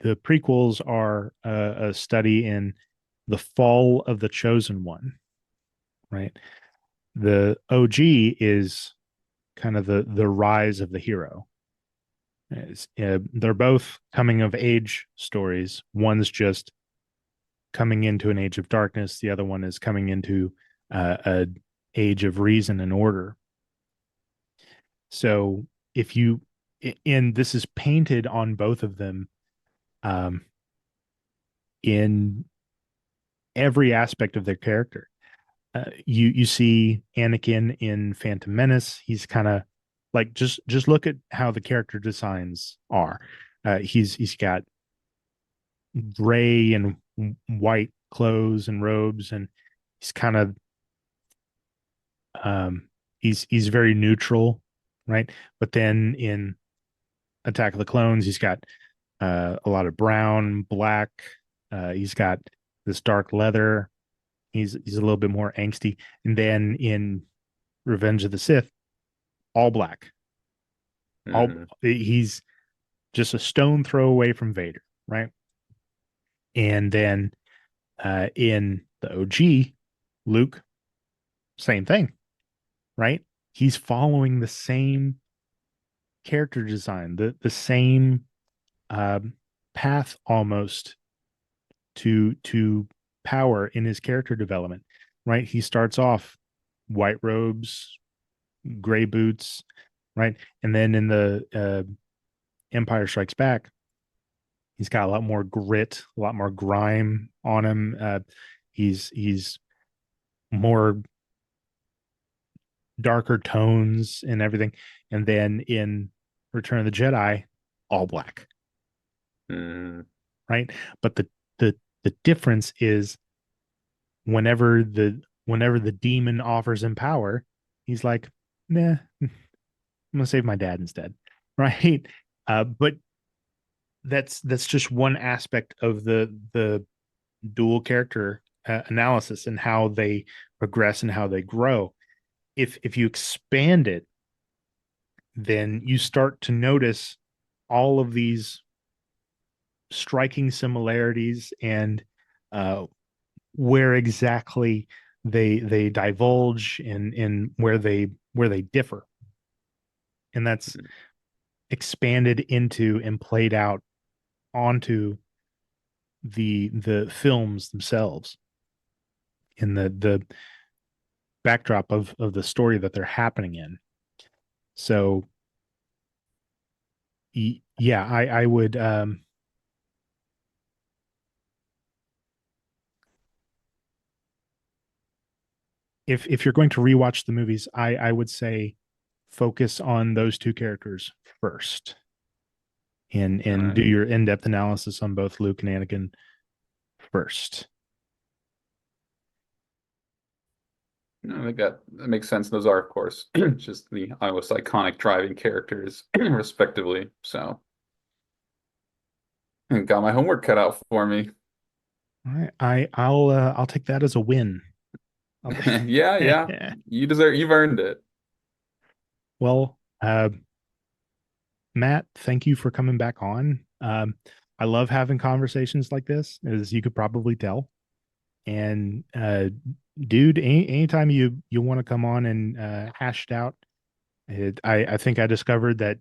The prequels are a study in the fall of the chosen one, right? The OG is kind of the rise of the hero. They're both coming of age stories. One's just coming into an age of darkness. The other one is coming into a age of reason and order. So if you and this is painted on both of them, um, in every aspect of their character. You see Anakin in Phantom Menace. He's kind of like, just look at how the character designs are. He's got gray and white clothes and robes, and he's kind of he's very neutral, right? But then in Attack of the Clones, he's got a lot of brown, black. He's got this dark leather. He's a little bit more angsty. And then in Revenge of the Sith, all black. All Hmm. He's just a stone throw away from Vader, right? And then in the OG, Luke, same thing, right? He's following the same character design, the same um, path almost to power in his character development, right? He starts off white robes, gray boots, right? And then in the Empire Strikes Back, he's got a lot more grit, a lot more grime on him. He's more darker tones and everything. And then in Return of the Jedi, all black. Mm, right? But the difference is whenever the demon offers him power, he's like, nah, I'm gonna save my dad instead, right? But that's just one aspect of the dual character analysis and how they progress and how they grow. If you expand it, then you start to notice all of these striking similarities and uh, where exactly they divulge and where they differ, and that's expanded into and played out onto the films themselves in the backdrop of the story that they're happening in. So yeah, I would if you're going to rewatch the movies, I would say focus on those two characters first all and do right. your in-depth analysis on both Luke and Anakin first. No, I think that makes sense. Those are, of course, just the most iconic driving characters, respectively. So, got my homework cut out for me. All right, I'll take that as a win. I'll Yeah, yeah. You've earned it. well, Matt, thank you for coming back on. I love having conversations like this, as you could probably tell. And dude, anytime you want to come on and hash it out, I think I discovered that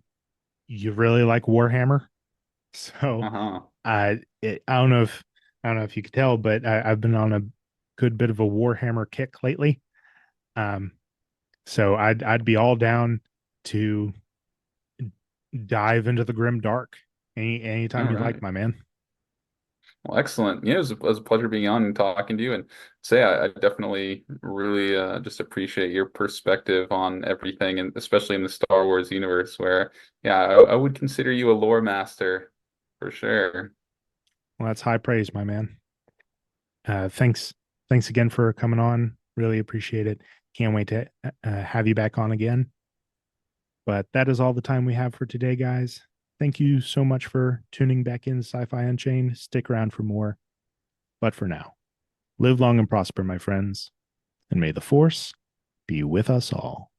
you really like Warhammer. So Uh-huh. I don't know if you could tell, but I've been on a good bit of a Warhammer kick lately. Um, so I'd be all down to dive into the grim dark All anytime you like, right. my man. Well, excellent. Yeah, it was a pleasure being on and talking to you. And say, I definitely really just appreciate your perspective on everything, and especially in the Star Wars universe, where, yeah, I would consider you a lore master for sure. Well, that's high praise, my man. Thanks again for coming on. Really appreciate it. Can't wait to have you back on again. But that is all the time we have for today, guys. Thank you so much for tuning back in Sci-Fi Unchained. Stick around for more. But for now, live long and prosper, my friends, and may the force be with us all.